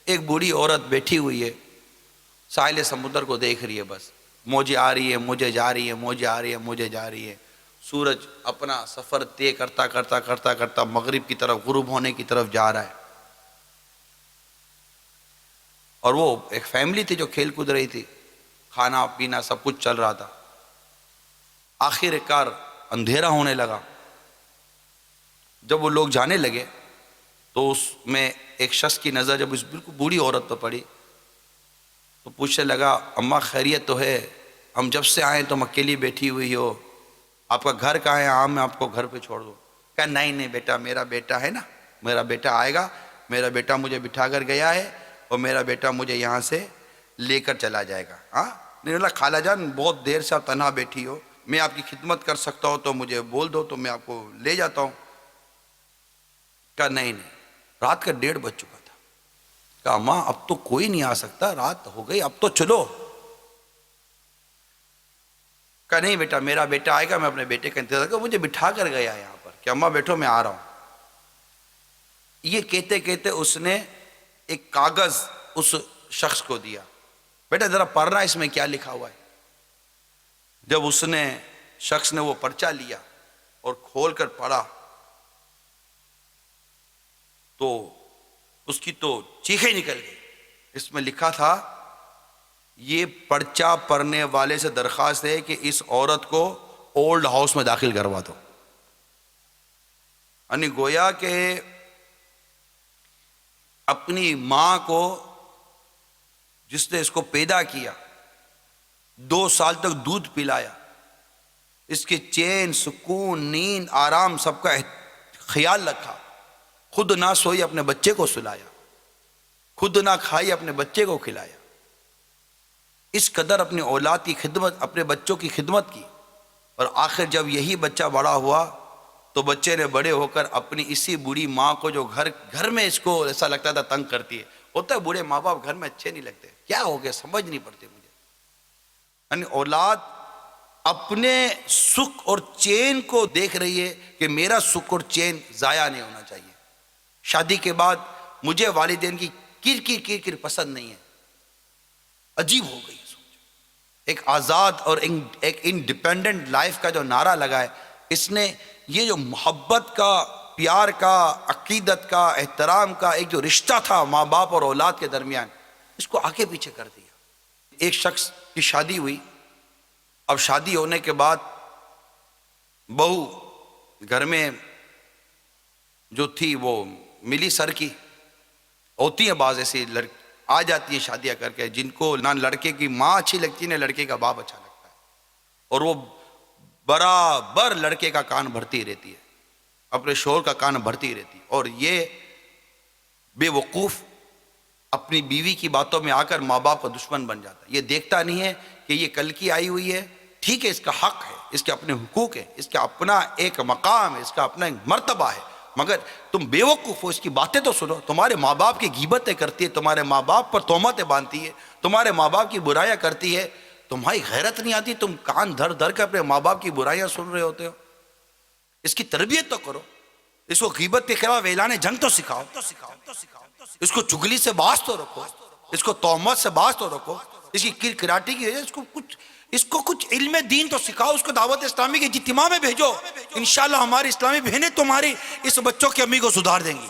ایک بوڑھی عورت بیٹھی ہوئی ہے, ساحل سمندر کو دیکھ رہی ہے, بس موجیں آ رہی ہے مجھے جا رہی ہے, موجیں آ رہی ہے مجھے جا رہی ہے. سورج اپنا سفر طے کرتا کرتا کرتا کرتا مغرب کی طرف, غروب ہونے کی طرف جا رہا ہے. اور وہ ایک فیملی تھی جو کھیل کود رہی تھی, کھانا پینا سب کچھ چل رہا تھا. آخر کار اندھیرا ہونے لگا. جب وہ لوگ جانے لگے تو اس میں ایک شخص کی نظر جب اس بالکل بوڑھی عورت پر پڑی تو پوچھنے لگا اماں خیریت تو ہے, ہم جب سے آئیں تم اکیلی بیٹھی ہوئی ہو, آپ کا گھر کہاں ہے, میں آپ کو گھر پہ چھوڑ دوں. کہا نہیں بیٹا, میرا بیٹا ہے نا, میرا بیٹا آئے گا, میرا بیٹا مجھے بٹھا کر گیا ہے اور میرا بیٹا مجھے یہاں سے لے کر چلا جائے گا. ہاں نہیں بولا خالہ جان بہت دیر سے آپ تنہا بیٹھی ہو, میں آپ کی خدمت کر سکتا ہوں تو مجھے بول دو تو میں آپ کو لے جاتا ہوں. کہا نہیں, رات کا 1:30 بج چکا تھا. کہا ماں اب تو کوئی نہیں آ سکتا, رات ہو گئی, اب تو چلو. کہا نہیں بیٹا, میرا بیٹا آئے گا, میں اپنے بیٹے کا انتظار کروں, مجھے بٹھا کر گیا یہاں پر کہ اماں بیٹھو میں آ رہا ہوں. یہ کہتے کہتے اس نے ایک کاغذ اس شخص کو دیا, بیٹا ذرا پڑھنا اس میں کیا لکھا ہوا ہے. جب اس نے شخص نے وہ پرچہ لیا اور کھول کر پڑھا تو اس کی تو چیخیں نکل گئی. اس میں لکھا تھا یہ پرچہ پڑھنے والے سے درخواست ہے کہ اس عورت کو اولڈ ہاؤس میں داخل کروا دو. یعنی گویا کہ اپنی ماں کو جس نے اس کو پیدا کیا, 2 سال تک دودھ پلایا, اس کے چین سکون نیند آرام سب کا خیال رکھا, خود نہ سوئی اپنے بچے کو سلایا, خود نہ کھائی اپنے بچے کو کھلایا, اس قدر اپنی اولاد کی خدمت, اپنے بچوں کی خدمت کی. اور آخر جب یہی بچہ بڑا ہوا تو بچے نے بڑے ہو کر اپنی اسی بوڑھی ماں کو جو گھر میں اس کو ایسا لگتا تھا تنگ کرتی ہے, ہوتا ہے بوڑھے ماں باپ گھر میں اچھے نہیں لگتے, کیا ہو گیا سمجھ نہیں پڑتی مجھے. یعنی اولاد اپنے سکھ اور چین کو دیکھ رہی ہے کہ میرا سکھ اور چین ضائع نہیں ہونا چاہیے. شادی کے بعد مجھے والدین کی کر پسند نہیں ہے. عجیب ہو گئی سوچ. ایک آزاد اور ایک انڈیپینڈنٹ لائف کا جو نعرہ لگا ہے, اس نے یہ جو محبت کا, پیار کا, عقیدت کا, احترام کا ایک جو رشتہ تھا ماں باپ اور اولاد کے درمیان, اس کو آگے پیچھے کر دیا. ایک شخص کی شادی ہوئی, اب شادی ہونے کے بعد بہو گھر میں جو تھی وہ ملی سر کی. ہوتی ہیں بعض ایسی آ جاتی ہیں شادیاں کر کے جن کو نہ لڑکے کی ماں اچھی لگتی نہ لڑکے کا باپ اچھا لگتا ہے, اور وہ برابر لڑکے کا کان بھرتی رہتی ہے, اپنے شوہر کا کان بھرتی رہتی ہے. اور یہ بے وقوف اپنی بیوی کی باتوں میں آ کر ماں باپ کا دشمن بن جاتا ہے. یہ دیکھتا نہیں ہے کہ یہ کل کی آئی ہوئی ہے, ٹھیک ہے اس کا حق ہے, اس کے اپنے حقوق ہیں, اس کا اپنا ایک مقام ہے, اس کا اپنا ایک مرتبہ ہے, مگر تم بے وقوف ہو, اس کی باتیں تو سنو. تمہارے ماں باپ کی غیبتیں کرتی ہے, تمہارے ماں باپ پر تہمتیں باندھتی ہے, تمہارے ماں باپ کی برائیاں کرتی ہے, تمہاری غیرت نہیں آتی, تم کان دھر دھر کے اپنے ماں باپ کی برائیاں سن رہے ہوتے ہو. اس کی تربیت تو کرو, اس کو غیبت کے خلاف اعلان جنگ تو سکھاؤ, اس کو چگلی سے باز تو رکھو, اس کو تہمت سے باز تو رکھو, اس کی کرکراٹی کی وجہ اس کو کچھ علم دین تو سکھاؤ, اس کو دعوت اسلامی کے اجتماع میں بھیجو. انشاءاللہ ہماری اسلامی بہنیں تمہاری اس بچوں کی امی کو سدھار دیں گی.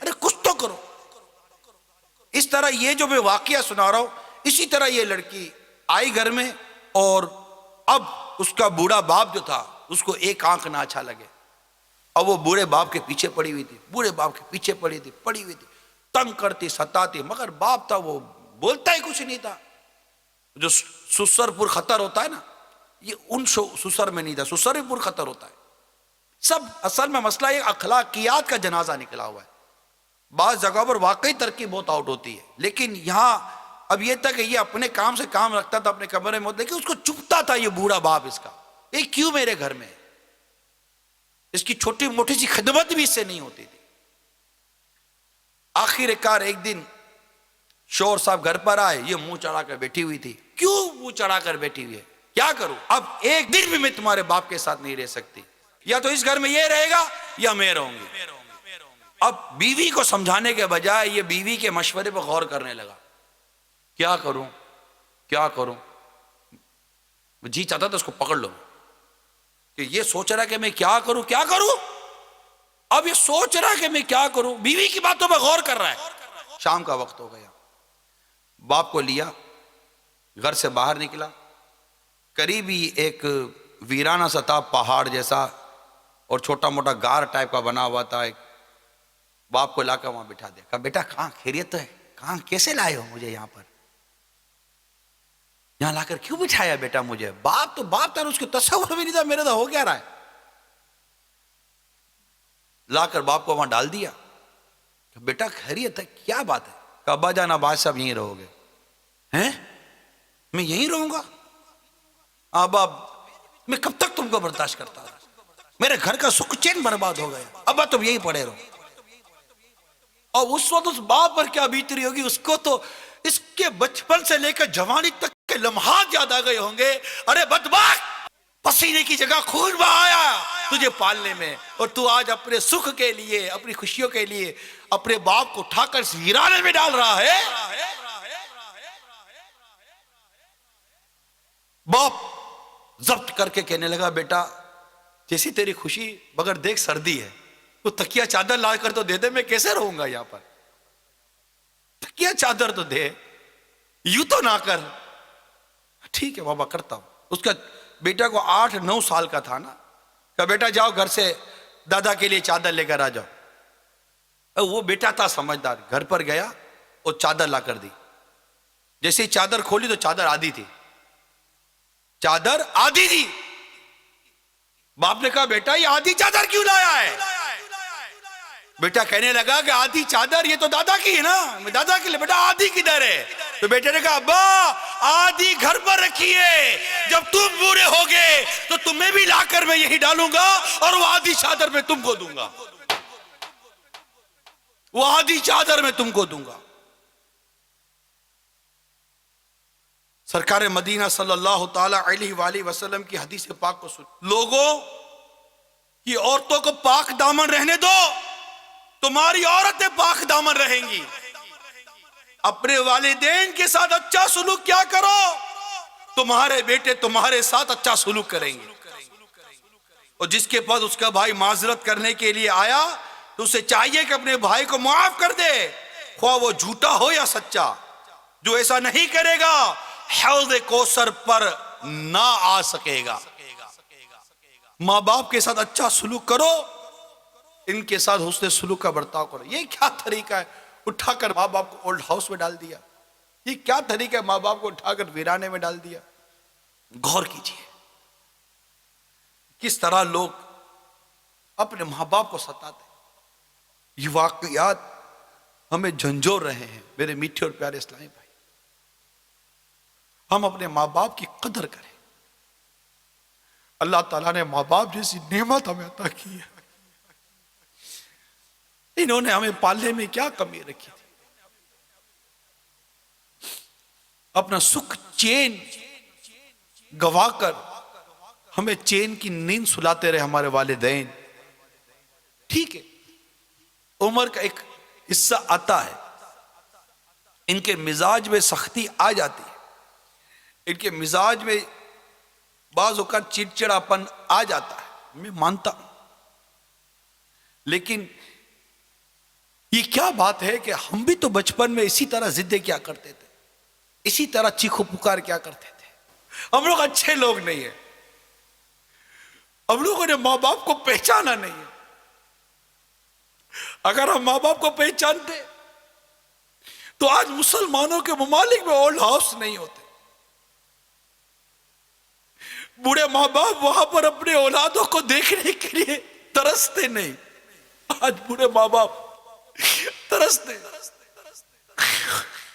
ارے کچھ تو کرو. اس طرح یہ جو میں واقعہ سنا رہا ہوں، اسی طرح یہ لڑکی آئی گھر میں، اور اب اس کا بوڑھا باپ جو تھا اس کو ایک آنکھ نہ اچھا لگے. اب وہ بوڑھے باپ کے پیچھے پڑی ہوئی تھی، بوڑھے باپ کے پیچھے پڑی ہوئی تھی، تنگ کرتی ستاتی، مگر باپ تھا وہ بولتا ہی کچھ نہیں تھا. جو سسر پر خطر ہوتا ہے نا، یہ ان سسر میں نہیں تھا، سسر پر خطر ہوتا ہے. سب اصل میں مسئلہ یہ اخلاقیات کا جنازہ نکلا ہوا ہے. بعض جگہوں پر واقعی ترقی بہت آؤٹ ہوتی ہے، لیکن یہاں اب یہ تھا کہ یہ اپنے کام سے کام رکھتا تھا اپنے کمرے میں، لیکن اس کو چپتا تھا یہ بوڑھا باپ اس کا، یہ کیوں میرے گھر میں ہے؟ اس کی چھوٹی موٹی سی خدمت بھی اس سے نہیں ہوتی تھی. آخر کار ایک دن شوہر صاحب گھر پر آئے، یہ منہ چڑھا کر بیٹھی ہوئی تھی. کیوں منہ چڑھا کر بیٹھی ہوئی ہے؟ کیا کروں؟ اب ایک دن بھی میں تمہارے باپ کے ساتھ نہیں رہ سکتی، یا تو اس گھر میں یہ رہے گا یا میں رہوں گی. اب بیوی کو سمجھانے کے بجائے یہ بیوی کے مشورے پر غور کرنے لگا، کیا کروں کیا کروں. جی چاہتا تھا اس کو پکڑ لو، کہ یہ سوچ رہا کہ میں کیا کروں کیا کروں. اب یہ سوچ رہا کہ میں کیا کروں، بیوی کی باتوں پر غور کر رہا ہے. شام کا وقت ہو گیا، باپ کو لیا، گھر سے باہر نکلا. قریب ہی ایک ویرانہ سا تھا، پہاڑ جیسا اور چھوٹا موٹا غار ٹائپ کا بنا ہوا تھا. ایک باپ کو لا کر وہاں بٹھا دیا، کہا بیٹا کہاں خیریت ہے، کہاں کیسے لائے ہو مجھے یہاں پر، یہاں لا کر کیوں بٹھایا بیٹا مجھے؟ باپ تھا، اس کو تصور بھی نہیں تھا میرے تو ہو کیا رہا ہے. لا کر باپ کو وہاں ڈال دیا. بیٹا خیریت ہے، کیا بات ہے؟ کہ ابا جان اب آج صاحب یہیں رہو گے. ہیں؟ میں یہیں رہوں گا؟ ابا میں کب تک تم کو برداشت کرتا رہا، میرے گھر کا سکھ چین برباد ہو گیا، ابا تم یہیں پڑے رہو. اور اس وقت اس باپ پر کیا بیت رہی ہوگی، اس کو تو اس کے بچپن سے لے کر جوانی تک کے لمحات یاد آ گئے ہوں گے. ارے بدبخت، پسینے کی جگہ خون بہایا تجھے پالنے میں، اور تو آج اپنے سکھ کے لیے، اپنی خوشیوں کے لیے اپنے باپ کو اٹھا کر اس ویرانے میں ڈال رہا ہے. باپ ضبط کر کے کہنے لگا، بیٹا جیسی تیری خوشی، مگر دیکھ سردی ہے، تو تکیہ چادر لا کر تو دے دے، میں کیسے رہوں گا یہاں پر، تکیہ چادر تو دے، یوں تو نہ کر. ٹھیک ہے بابا کرتا ہوں. اس کا بیٹا کو 8-9 سال کا تھا نا، کہ بیٹا جاؤ گھر سے دادا کے لیے چادر لے کر آ جاؤ. وہ بیٹا تھا سمجھدار، گھر پر گیا اور چادر لا کر دی. جیسے ہی چادر کھولی تو چادر آدھی تھی، چادر آدھی تھی. باپ نے کہا بیٹا یہ آدھی چادر کیوں لایا ہے؟ بیٹا کہنے لگا کہ آدھی چادر یہ تو دادا کی ہے نا، میں دادا کے لیے، بیٹا آدھی کدھر ہے؟ تو بیٹے نے کہا ابا آدھی گھر پر رکھی ہے، جب تم بوڑھے ہوگے تو تمہیں بھی لا کر میں یہی ڈالوں گا، اور وہ آدھی چادر میں تم کو دوں گا، وہ آدھی چادر میں تم کو دوں گا. سرکار مدینہ صلی اللہ تعالی علیہ وآلہ وسلم کی حدیث پاک کو سن. لوگوں یہ عورتوں کو پاک دامن رہنے دو، تمہاری عورتیں پاک دامن رہیں گی. اپنے والدین کے ساتھ اچھا سلوک کیا کرو، تمہارے بیٹے تمہارے ساتھ اچھا سلوک کریں گے. اور جس کے پاس اس کا بھائی معذرت کرنے کے لیے آیا تو اسے چاہیے کہ اپنے بھائی کو معاف کر دے، خواہ وہ جھوٹا ہو یا سچا. جو ایسا نہیں کرے گا حوض کوثر پر نہ آ سکے گا. ماں باپ کے ساتھ اچھا سلوک کرو، ان کے ساتھ حسن سلوک کا برتاؤ کرو. یہ کیا طریقہ ہے؟ اٹھا کر ماں باپ کو اولڈ ہاؤس میں ڈال دیا. یہ کیا طریقہ ہے؟ ماں باپ کو اٹھا کر ویرانے میں ڈال دیا. غور کیجئے کس طرح لوگ اپنے ماں باپ کو ستاتے. یہ واقعات ہمیں جھنجھوڑ رہے ہیں. میرے میٹھے اور پیارے اسلامی بھائی، ہم اپنے ماں باپ کی قدر کریں. اللہ تعالیٰ نے ماں باپ جیسی نعمت ہمیں عطا کی ہے. انہوں نے ہمیں پالنے میں کیا کمی رکھی تھی؟ اپنا سکھ چین گوا کر ہمیں چین کی نیند سلاتے رہے ہمارے والدین. ٹھیک ہے، عمر کا ایک حصہ آتا ہے، ان کے مزاج میں سختی آ جاتی ہے، ان کے مزاج میں بعض اوقات چڑچڑاپن آ جاتا ہے، میں مانتا ہوں. لیکن یہ کیا بات ہے کہ ہم بھی تو بچپن میں اسی طرح ضدیں کیا کرتے تھے، اسی طرح چیخو پکار کیا کرتے تھے. ہم لوگ اچھے لوگ نہیں ہیں، ہم لوگوں نے ماں باپ کو پہچانا نہیں ہے. اگر ہم ماں باپ کو پہچانتے تو آج مسلمانوں کے ممالک میں اولڈ ہاؤس نہیں ہوتے. بوڑھے ماں باپ وہاں پر اپنے اولادوں کو دیکھنے کے لیے ترستے نہیں. آج بوڑھے ماں باپ ترستے،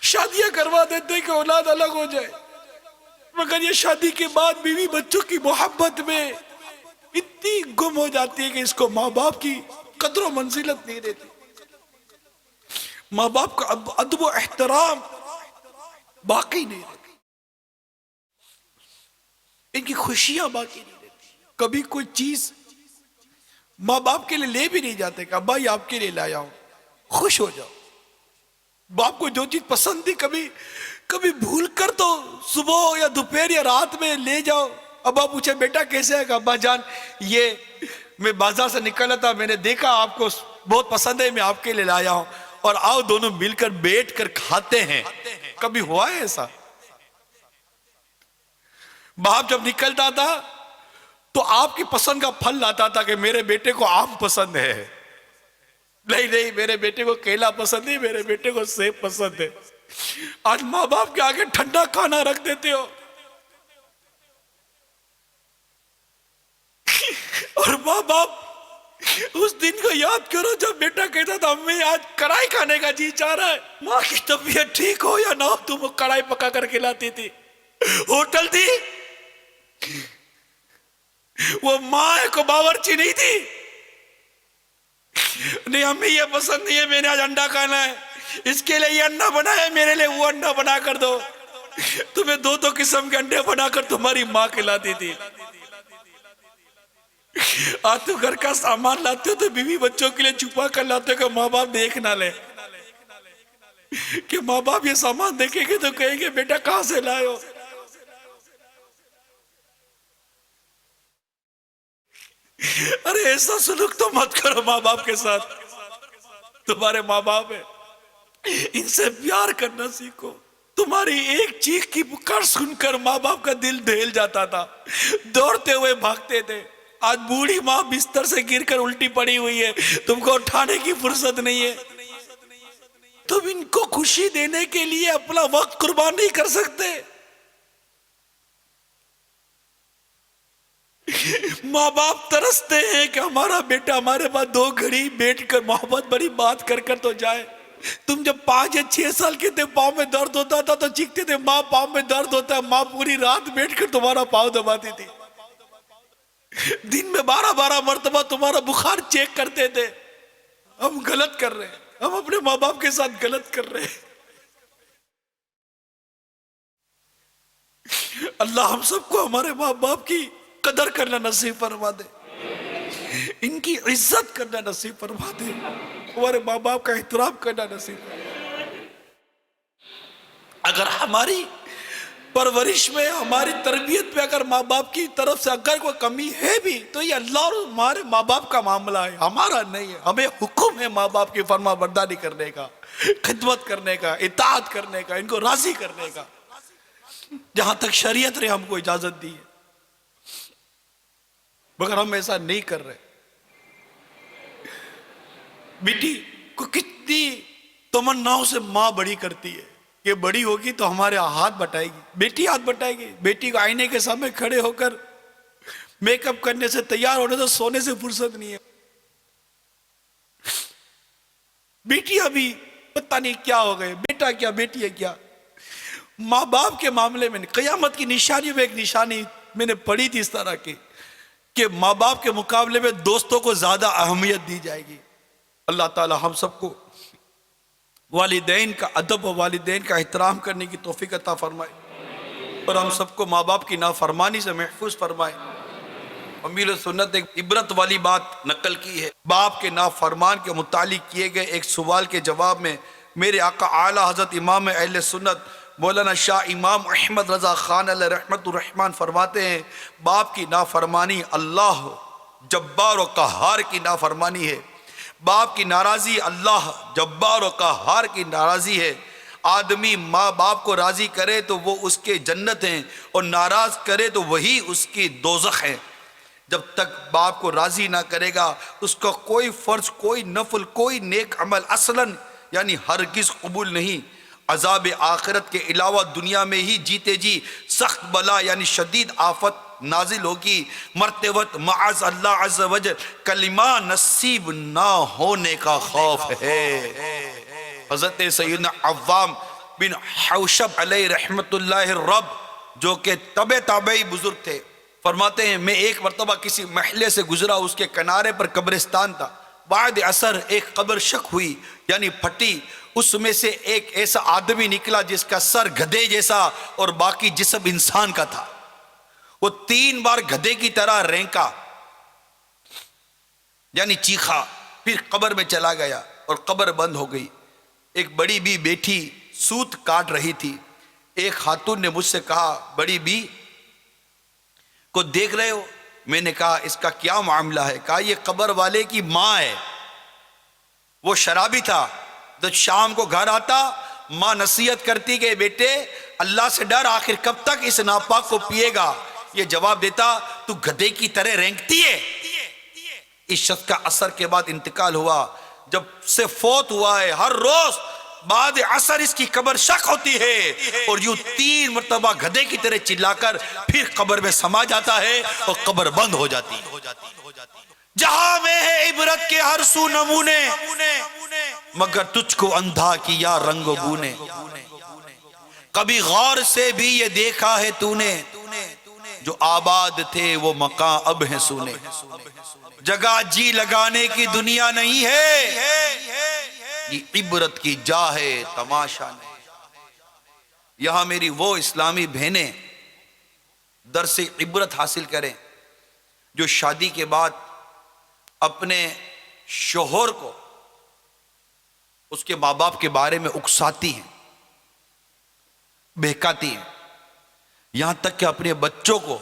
شادیاں کروا دیتے کہ اولاد الگ ہو جائے، مگر یہ شادی کے بعد بیوی بچوں کی محبت میں اتنی گم ہو جاتی ہے کہ اس کو ماں باپ کی قدر و منزلت نہیں دیتی. ماں باپ کا ادب و احترام باقی نہیں رہتی، ان کی خوشیاں باقی نہیں رہتی. کبھی کوئی چیز ماں باپ کے لیے لے بھی نہیں جاتے کہ ابا یہ آپ کے لیے لایا ہوں، خوش ہو جاؤ. باپ کو جو چیز پسند تھی کبھی بھول کر تو صبح یا دوپہر یا رات میں لے جاؤ. ابا پوچھے بیٹا کیسے ہے کہ ابا جان یہ میں بازار سے نکلا تھا، میں نے دیکھا آپ کو بہت پسند ہے، میں آپ کے لیے لایا ہوں، اور آؤ دونوں مل کر بیٹھ کر کھاتے ہیں. کبھی ہوا ہے ایسا؟ باپ جب نکلتا تھا تو آپ کی پسند کا پھل لاتا تھا کہ میرے بیٹے کو آم پسند ہے، نہیں میرے بیٹے کو کیلا پسند نہیں، میرے بیٹے کو سیب پسند ہے. آج ماں باپ کے آگے ٹھنڈا کھانا رکھ دیتے ہو، اور ماں باپ اس دن کو یاد کرو جب بیٹا کہتا تھا امی آج کڑھائی کھانے کا جی چاہ رہا ہے. ماں کی طبیعت ٹھیک ہو یا نہ ہو تم کڑھائی پکا کر کھلاتی تھی. ہوٹل تھی، وہ ماں کو باورچی نہیں تھی. نہیں امی یہ پسند نہیں ہے، میں نے آج انڈا کھانا ہے، اس کے لیے یہ انڈا بنا ہے، میرے لیے وہ انڈا بنا کر دو. تمہیں دو قسم کے انڈے بنا کر تمہاری ماں کھلاتی تھی. آج تو گھر کا سامان لاتے ہو تو بیوی بچوں کے لیے چھپا کر لاتے ہو کہ ماں باپ دیکھ نہ لے، کہ ماں باپ یہ سامان دیکھیں گے تو کہیں گے بیٹا کہاں سے لائے ہو. ارے ایسا سلوک تو مت کرو ماں باپ کے ساتھ. تمہارے ماں باپ ہیں، ان سے پیار کرنا سیکھو. تمہاری ایک چیخ کی پکار سن کر ماں باپ کا دل دہل جاتا تھا، دوڑتے ہوئے بھاگتے تھے. آج بوڑھی ماں بستر سے گر کر الٹی پڑی ہوئی ہے، تم کو اٹھانے کی فرصت نہیں ہے. تم ان کو خوشی دینے کے لیے اپنا وقت قربان نہیں کر سکتے. ماں باپ ترستے ہیں کہ ہمارا بیٹا ہمارے پاس 2 گھڑی بیٹھ کر محبت بڑی بات کر کر تو جائے. تم جب 5 یا 6 سال کے تھے پاؤں میں درد ہوتا تھا تو چیختے تھے ماں پاؤں میں درد ہوتا ہے. ماں پوری رات بیٹھ کر تمہارا پاؤں دباتی تھی، دن میں 12 مرتبہ تمہارا بخار چیک کرتے تھے. ہم غلط کر رہے ہیں، ہم اپنے ماں باپ کے ساتھ غلط کر رہے ہیں. اللہ ہم سب کو ہمارے ماں باپ کی قدر کرنا نصیب فرما دے، ان کی عزت کرنا نصیب فرما دے، ہمارے ماں باپ کا احترام کرنا نصیب فرما دے. اگر ہماری پرورش میں، ہماری تربیت میں اگر ماں باپ کی طرف سے اگر کوئی کمی ہے بھی تو یہ اللہ اور ہمارے ماں باپ کا معاملہ ہے، ہمارا نہیں ہے. ہمیں حکم ہے ماں باپ کی فرما برداری کرنے کا، خدمت کرنے کا، اطاعت کرنے کا، ان کو راضی کرنے کا، جہاں تک شریعت نے ہم کو اجازت دی ہے. مگر ہم ایسا نہیں کر رہے. بیٹی کو کتنی تمناؤں سے ماں بڑی کرتی ہے کہ بڑی ہوگی تو ہمارے ہاتھ بٹائے گی. بیٹی ہاتھ بٹائے گی. بیٹی کو آئینے کے سامنے کھڑے ہو کر میک اپ کرنے سے، تیار ہونے سے، سونے سے فرصت نہیں ہے. بیٹی ابھی پتہ نہیں کیا ہو گئے، بیٹا کیا بیٹی ہے کیا. ماں باپ کے معاملے میں قیامت کی نشانی میں ایک نشانی میں نے پڑھی تھی اس طرح کی کہ ماں باپ کے مقابلے میں دوستوں کو زیادہ اہمیت دی جائے گی. اللہ تعالی ہم سب کو والدین کا ادب و والدین کا احترام کرنے کی توفیق عطا فرمائے، اور ہم سب کو ماں باپ کی نافرمانی سے محفوظ فرمائے. امیل سنت نے ایک عبرت والی بات نقل کی ہے. باپ کے نافرمان کے متعلق کیے گئے ایک سوال کے جواب میں میرے آقا اعلیٰ حضرت امام اہل سنت مولانا شاہ امام احمد رضا خان علیہ رحمت الرحمن فرماتے ہیں باپ کی نافرمانی اللہ جبار و قہار کی نافرمانی ہے. باپ کی ناراضی اللہ جبار و قہار کی ناراضی ہے. آدمی ماں باپ کو راضی کرے تو وہ اس کے جنت ہیں، اور ناراض کرے تو وہی اس کی دوزخ ہے. جب تک باپ کو راضی نہ کرے گا اس کا کوئی فرض، کوئی نفل، کوئی نیک عمل اصلاً یعنی ہرگز قبول نہیں. عذاب آخرت کے علاوہ دنیا میں ہی جیتے جی سخت بلا یعنی شدید آفت نازل ہوگی. مرتے وقت معاذ اللہ عز وجل کلمہ نصیب نہ ہونے کا خوف ہے. حضرت سیدنا عوام بن حوشب علیہ رحمت اللہ الرب جو کہ تابعی بزرگ تھے، فرماتے ہیں میں ایک مرتبہ کسی محلے سے گزرا، اس کے کنارے پر قبرستان تھا. بعد اثر ایک قبر شک ہوئی یعنی پھٹی، اس میں سے ایک ایسا آدمی نکلا جس کا سر گدھے جیسا اور باقی جسم انسان کا تھا. وہ 3 بار گدھے کی طرح رینکا یعنی چیخا، پھر قبر میں چلا گیا اور قبر بند ہو گئی. ایک بڑی بی بیٹھی سوت کاٹ رہی تھی. ایک خاتون نے مجھ سے کہا بڑی بی کو دیکھ رہے ہو؟ میں نے کہا اس کا کیا معاملہ ہے؟ کہا یہ قبر والے کی ماں ہے. وہ شرابی تھا، تو شام کو گھر آتا ماں نصیحت کرتی کہ بیٹے اللہ سے ڈر، آخر کب تک اس ناپاک کو پیے گا؟ یہ جواب دیتا تو گدھے کی طرح رینگتی ہے. اس شخص کا اثر کے بعد انتقال ہوا. جب سے فوت ہوا ہے ہر روز بعد عصر اس کی قبر شک ہوتی ہے، اور یوں 3 مرتبہ گدھے کی طرح چلا کر پھر قبر میں سما جاتا ہے اور قبر بند ہو جاتی ہے. جہاں میں ہے عبرت کے ہر سو نمونے، مگر تجھ کو اندھا کیا رنگ و بو نے. کبھی غور سے بھی یہ دیکھا ہے تو نے، جو آباد تھے وہ مکان اب ہیں سونے. جگہ جی لگانے کی دنیا نہیں ہے، یہ عبرت کی جا ہے تماشا نہیں. یہاں میری وہ اسلامی بہنیں درس عبرت حاصل کریں جو شادی کے بعد اپنے شوہر کو اس کے ماں باپ کے بارے میں اکساتی ہیں، بہکاتی ہیں، یہاں تک کہ اپنے بچوں کو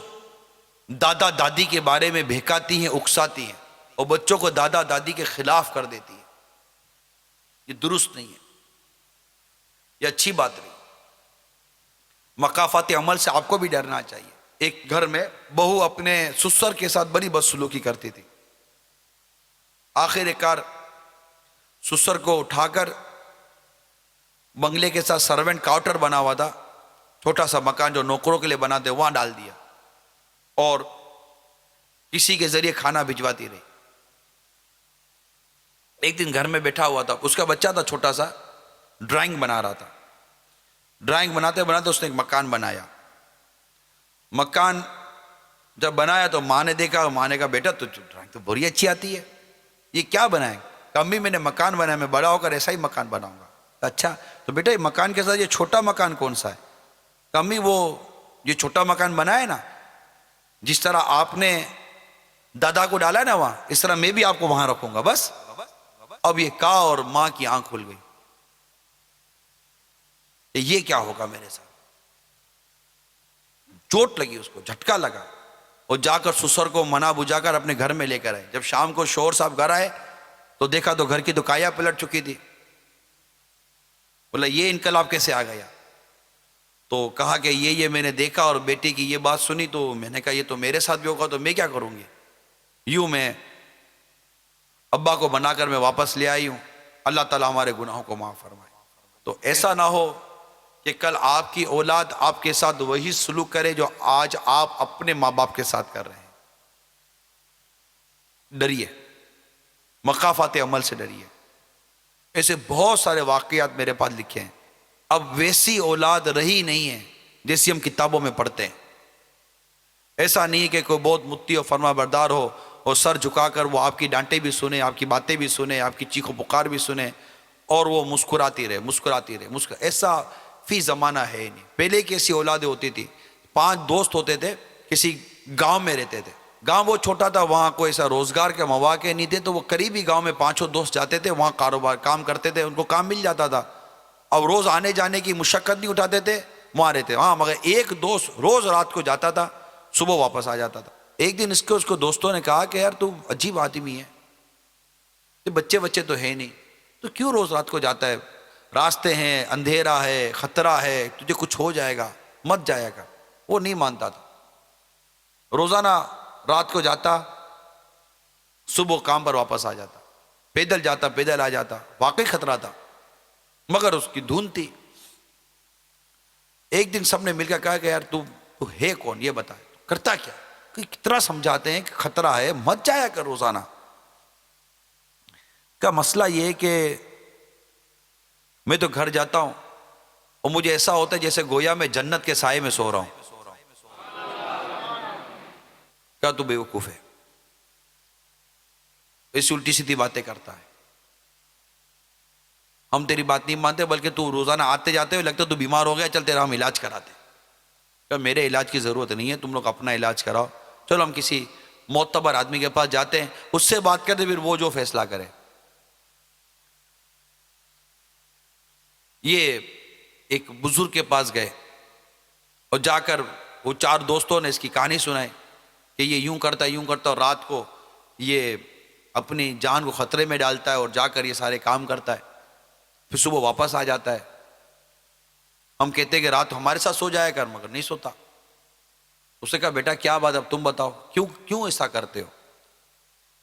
دادا دادی کے بارے میں بہکاتی ہیں، اکساتی ہیں، اور بچوں کو دادا دادی کے خلاف کر دیتی ہیں. یہ درست نہیں ہے، یہ اچھی بات نہیں. مقافات عمل سے آپ کو بھی ڈرنا چاہیے. ایک گھر میں بہو اپنے سسر کے ساتھ بڑی بدسلوکی کرتی تھی. آخر کار سسر کو اٹھا کر بنگلے کے ساتھ سرونٹ کواٹر بنا ہوا تھا، چھوٹا سا مکان جو نوکروں کے لیے بنا دے، وہاں ڈال دیا اور کسی کے ذریعے کھانا بھجواتی رہی. ایک دن گھر میں بیٹھا ہوا تھا، اس کا بچہ تھا چھوٹا سا، ڈرائنگ بنا رہا تھا. ڈرائنگ بناتے بناتے اس نے ایک مکان بنایا. مکان جب بنایا تو ماں نے دیکھا، ماں نے کہا بیٹا تو ڈرائنگ تو بڑی اچھی آتی ہے، یہ کیا بنائے؟ کہ امی میں نے مکان بنایا، میں بڑا ہو کر ایسا ہی مکان بناؤں گا. اچھا تو بیٹا یہ مکان کے ساتھ یہ چھوٹا مکان کون سا ہے؟ کہ امی وہ یہ چھوٹا مکان بنا ہے نا، جس طرح آپ نے دادا کو ڈالا ہے نا وہاں، اس طرح میں بھی آپ کو وہاں رکھوں گا بس. اب یہ کہا اور ماں کی آنکھ کھل گئی، یہ کیا ہوگا میرے ساتھ؟ چوٹ لگی، اس کو جھٹکا لگا، اور جا کر سسر کو منا بجھا کر اپنے گھر میں لے کر آئے. جب شام کو شوہر صاحب گھر آئے تو دیکھا تو گھر کی تو کایا پلٹ چکی تھی. بولا یہ انقلاب کیسے آ گیا؟ تو کہا کہ یہ میں نے دیکھا اور بیٹی کی یہ بات سنی تو میں نے کہا یہ تو میرے ساتھ بھی ہوگا تو میں کیا کروں گی. یوں میں ابا کو بنا کر میں واپس لے آئی ہوں. اللہ تعالیٰ ہمارے گناہوں کو معاف فرمائے. تو ایسا نہ ہو کہ کل آپ کی اولاد آپ کے ساتھ وہی سلوک کرے جو آج آپ اپنے ماں باپ کے ساتھ کر رہے ہیں. ڈریے، مقافات عمل سے ڈریے. ایسے بہت سارے واقعات میرے پاس لکھے ہیں. اب ویسی اولاد رہی نہیں ہے جیسی ہم کتابوں میں پڑھتے ہیں. ایسا نہیں ہے کہ کوئی بہت متی اور فرما بردار ہو اور سر جھکا کر وہ آپ کی ڈانٹے بھی سنے، آپ کی باتیں بھی سنے، آپ کی چیخ و پکار بھی سنے اور وہ مسکراتی رہے. ایسا فی زمانہ ہے ہی نہیں. پہلے کی ایسی اولادیں ہوتی تھی. 5 دوست ہوتے تھے، کسی گاؤں میں رہتے تھے. گاؤں وہ چھوٹا تھا، وہاں کوئی ایسا روزگار کے مواقع نہیں تھے، تو وہ قریبی گاؤں میں 5 دوست جاتے تھے، وہاں کاروبار کام کرتے تھے، ان کو کام مل جاتا تھا. اب روز آنے جانے کی مشقت نہیں اٹھاتے تھے، وہاں رہتے. ہاں مگر ایک دوست روز رات کو جاتا تھا، صبح واپس آ جاتا تھا. ایک دن اس کو دوستوں نے کہا کہ یار تو عجیب آدمی ہے، یہ بچے بچے تو ہے نہیں، تو کیوں روز رات کو جاتا ہے؟ راستے ہیں، اندھیرا ہے، خطرہ ہے، تجھے کچھ ہو جائے گا، مت جایا گا۔ وہ نہیں مانتا تھا، روزانہ رات کو جاتا، صبح کام پر واپس آ جاتا، پیدل جاتا پیدل آ جاتا، واقعی خطرہ تھا مگر اس کی دھن تھی۔ ایک دن سب نے مل کر کہا کہ یار تو ہے کون، یہ بتا، کرتا کیا؟ کہ کتنا سمجھاتے ہیں کہ خطرہ ہے، مت جایا کر روزانہ۔ کا مسئلہ یہ ہے کہ میں تو گھر جاتا ہوں اور مجھے ایسا ہوتا ہے جیسے گویا میں جنت کے سائے میں سو رہا ہوں۔ کیا تو بیوقوف ہے، ایسی الٹی سیدھی باتیں کرتا ہے، ہم تیری بات نہیں مانتے، بلکہ تو روزانہ آتے جاتے ہوئے لگتا ہے تو بیمار ہو گیا، چل تیرا ہم علاج کراتے۔ کہ میرے علاج کی ضرورت نہیں ہے، تم لوگ اپنا علاج کراؤ، چلو ہم کسی معتبر آدمی کے پاس جاتے ہیں، اس سے بات کرتے، پھر وہ جو فیصلہ کرے۔ یہ ایک بزرگ کے پاس گئے اور جا کر وہ 4 دوستوں نے اس کی کہانی سنائی کہ یہ یوں کرتا ہے، یوں کرتا ہے، اور رات کو یہ اپنی جان کو خطرے میں ڈالتا ہے اور جا کر یہ سارے کام کرتا ہے، پھر صبح واپس آ جاتا ہے۔ ہم کہتے ہیں کہ رات ہمارے ساتھ سو جایا کر، مگر نہیں سوتا۔ اس نے کہا بیٹا کیا بات، اب تم بتاؤ کیوں ایسا کرتے ہو؟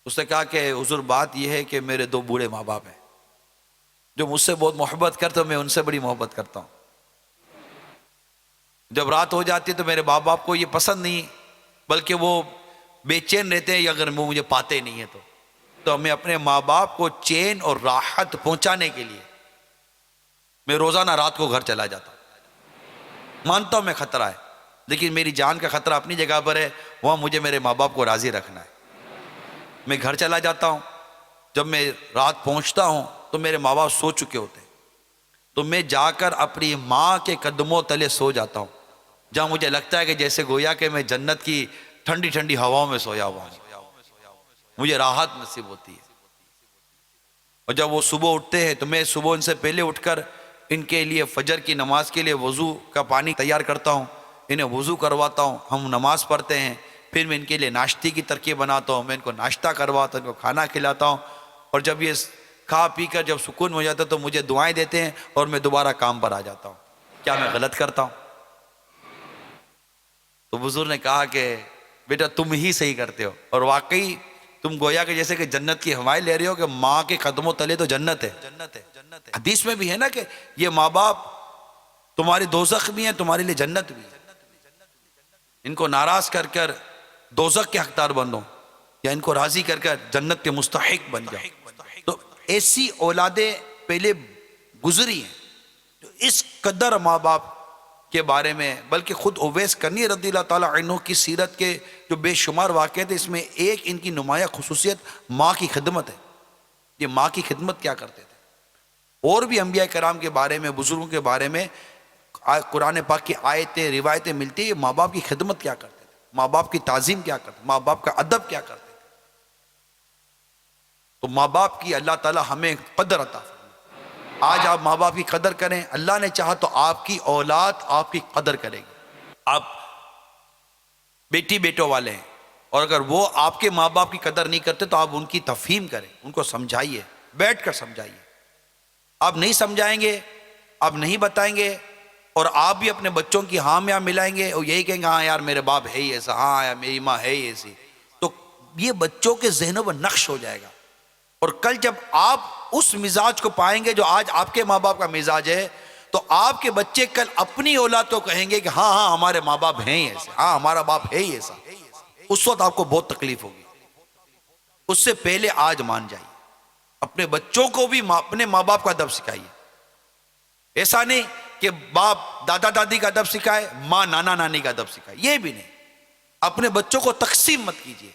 اس نے کہا کہ حضور بات یہ ہے کہ میرے 2 بوڑھے ماں باپ ہیں جو مجھ سے بہت محبت کرتے ہیں، میں ان سے بڑی محبت کرتا ہوں۔ جب رات ہو جاتی ہے تو میرے ماں باپ کو یہ پسند نہیں، بلکہ وہ بے چین رہتے ہیں اگر وہ مجھے پاتے نہیں ہیں تو میں اپنے ماں باپ کو چین اور راحت پہنچانے کے لیے میں روزانہ رات کو گھر چلا جاتا ہوں۔ مانتا ہوں میں خطرہ ہے، لیکن میری جان کا خطرہ اپنی جگہ پر ہے، وہاں مجھے میرے ماں باپ کو راضی رکھنا ہے۔ میں گھر چلا جاتا ہوں، جب میں رات پہنچتا ہوں تو میرے ماں باپ سو چکے ہوتے ہیں، تو میں جا کر اپنی ماں کے قدموں تلے سو جاتا ہوں، جہاں مجھے لگتا ہے کہ جیسے گویا کہ میں جنت کی ٹھنڈی ٹھنڈی ہواؤں میں سویا ہوا ہوں، مجھے راحت نصیب ہوتی ہے۔ اور جب وہ صبح اٹھتے ہیں تو میں صبح ان سے پہلے اٹھ کر ان کے لیے فجر کی نماز کے لیے وضو کا پانی تیار کرتا ہوں، انہیں وضو کرواتا ہوں، ہم نماز پڑھتے ہیں، پھر میں ان کے لیے ناشتے کی ترکیب بناتا ہوں، میں ان کو ناشتہ کرواتا ہوں، ان کو کھانا کھلاتا ہوں، اور جب یہ کھا پی کر جب سکون ہو جاتا ہے تو مجھے دعائیں دیتے ہیں اور میں دوبارہ کام پر آ جاتا ہوں۔ کیا میں غلط کرتا ہوں؟ تو بزرگ نے کہا کہ بیٹا تم ہی صحیح کرتے ہو، اور واقعی تم گویا کہ جیسے کہ جنت کی ہوائیں لے رہے ہو کہ ماں کے قدموں تلے تو جنت ہے۔ حدیث میں بھی ہے نا کہ یہ ماں باپ تمہاری دوزخ بھی ہیں، تمہارے لیے جنت بھی ہے۔ ان کو ناراض کر کر دوزخ کے حقدار بنو یا ان کو راضی کر کر جنت کے مستحق بن جاؤ۔ تو ایسی اولادیں پہلے گزری ہیں جو اس قدر ماں باپ کے بارے میں، بلکہ خود اویس کرنی رضی اللہ تعالیٰ عنہ کی سیرت کے جو بے شمار واقعات ہیں، اس میں ایک ان کی نمایاں خصوصیت ماں کی خدمت ہے۔ یہ ماں کی خدمت کیا کرتے تھے؟ اور بھی انبیاء کرام کے بارے میں، بزرگوں کے بارے میں قرآن پاک کی آیتیں روایتیں ملتی ہیں، یہ ماں باپ کی خدمت کیا کرتے تھے، ماں باپ کی تعظیم کیا کرتے تھے، ماں باپ کا ادب کیا کرتے تھے۔ تو ماں باپ کی اللہ تعالیٰ ہمیں قدر عطا فرمائے۔ آج آپ ماں باپ کی قدر کریں، اللہ نے چاہا تو آپ کی اولاد آپ کی قدر کرے گی۔ آپ بیٹی بیٹوں والے ہیں اور اگر وہ آپ کے ماں باپ کی قدر نہیں کرتے تو آپ ان کی تفہیم کریں، ان کو سمجھائیے، بیٹھ کر سمجھائیے۔ آپ نہیں سمجھائیں گے، آپ نہیں بتائیں گے، اور آپ بھی اپنے بچوں کی ہاں میں ملائیں گے اور یہی کہیں گے ہاں یار میرے باپ ہے ہی ایسا، ہاں یار میری ماں ہے ہی ایسی، تو یہ بچوں کے ذہنوں پر نقش ہو جائے گا۔ اور کل جب آپ اس مزاج کو پائیں گے جو آج آپ کے ماں باپ کا مزاج ہے، تو آپ کے بچے کل اپنی اولاد کو کہیں گے کہ ہاں ہاں ہمارے ماں باپ ہیں ہی ایسے، ہاں ہمارا باپ ہے ہی ایسا۔ اس وقت آپ کو بہت تکلیف ہوگی۔ اس سے پہلے آج مان جائیے، اپنے بچوں کو بھی اپنے ماں باپ کا ادب سکھائیے۔ ایسا نہیں کہ باپ دادا دادی کا ادب سکھائے، ماں نانا نانی کا ادب سکھائے، یہ بھی نہیں۔ اپنے بچوں کو تقسیم مت کیجیے،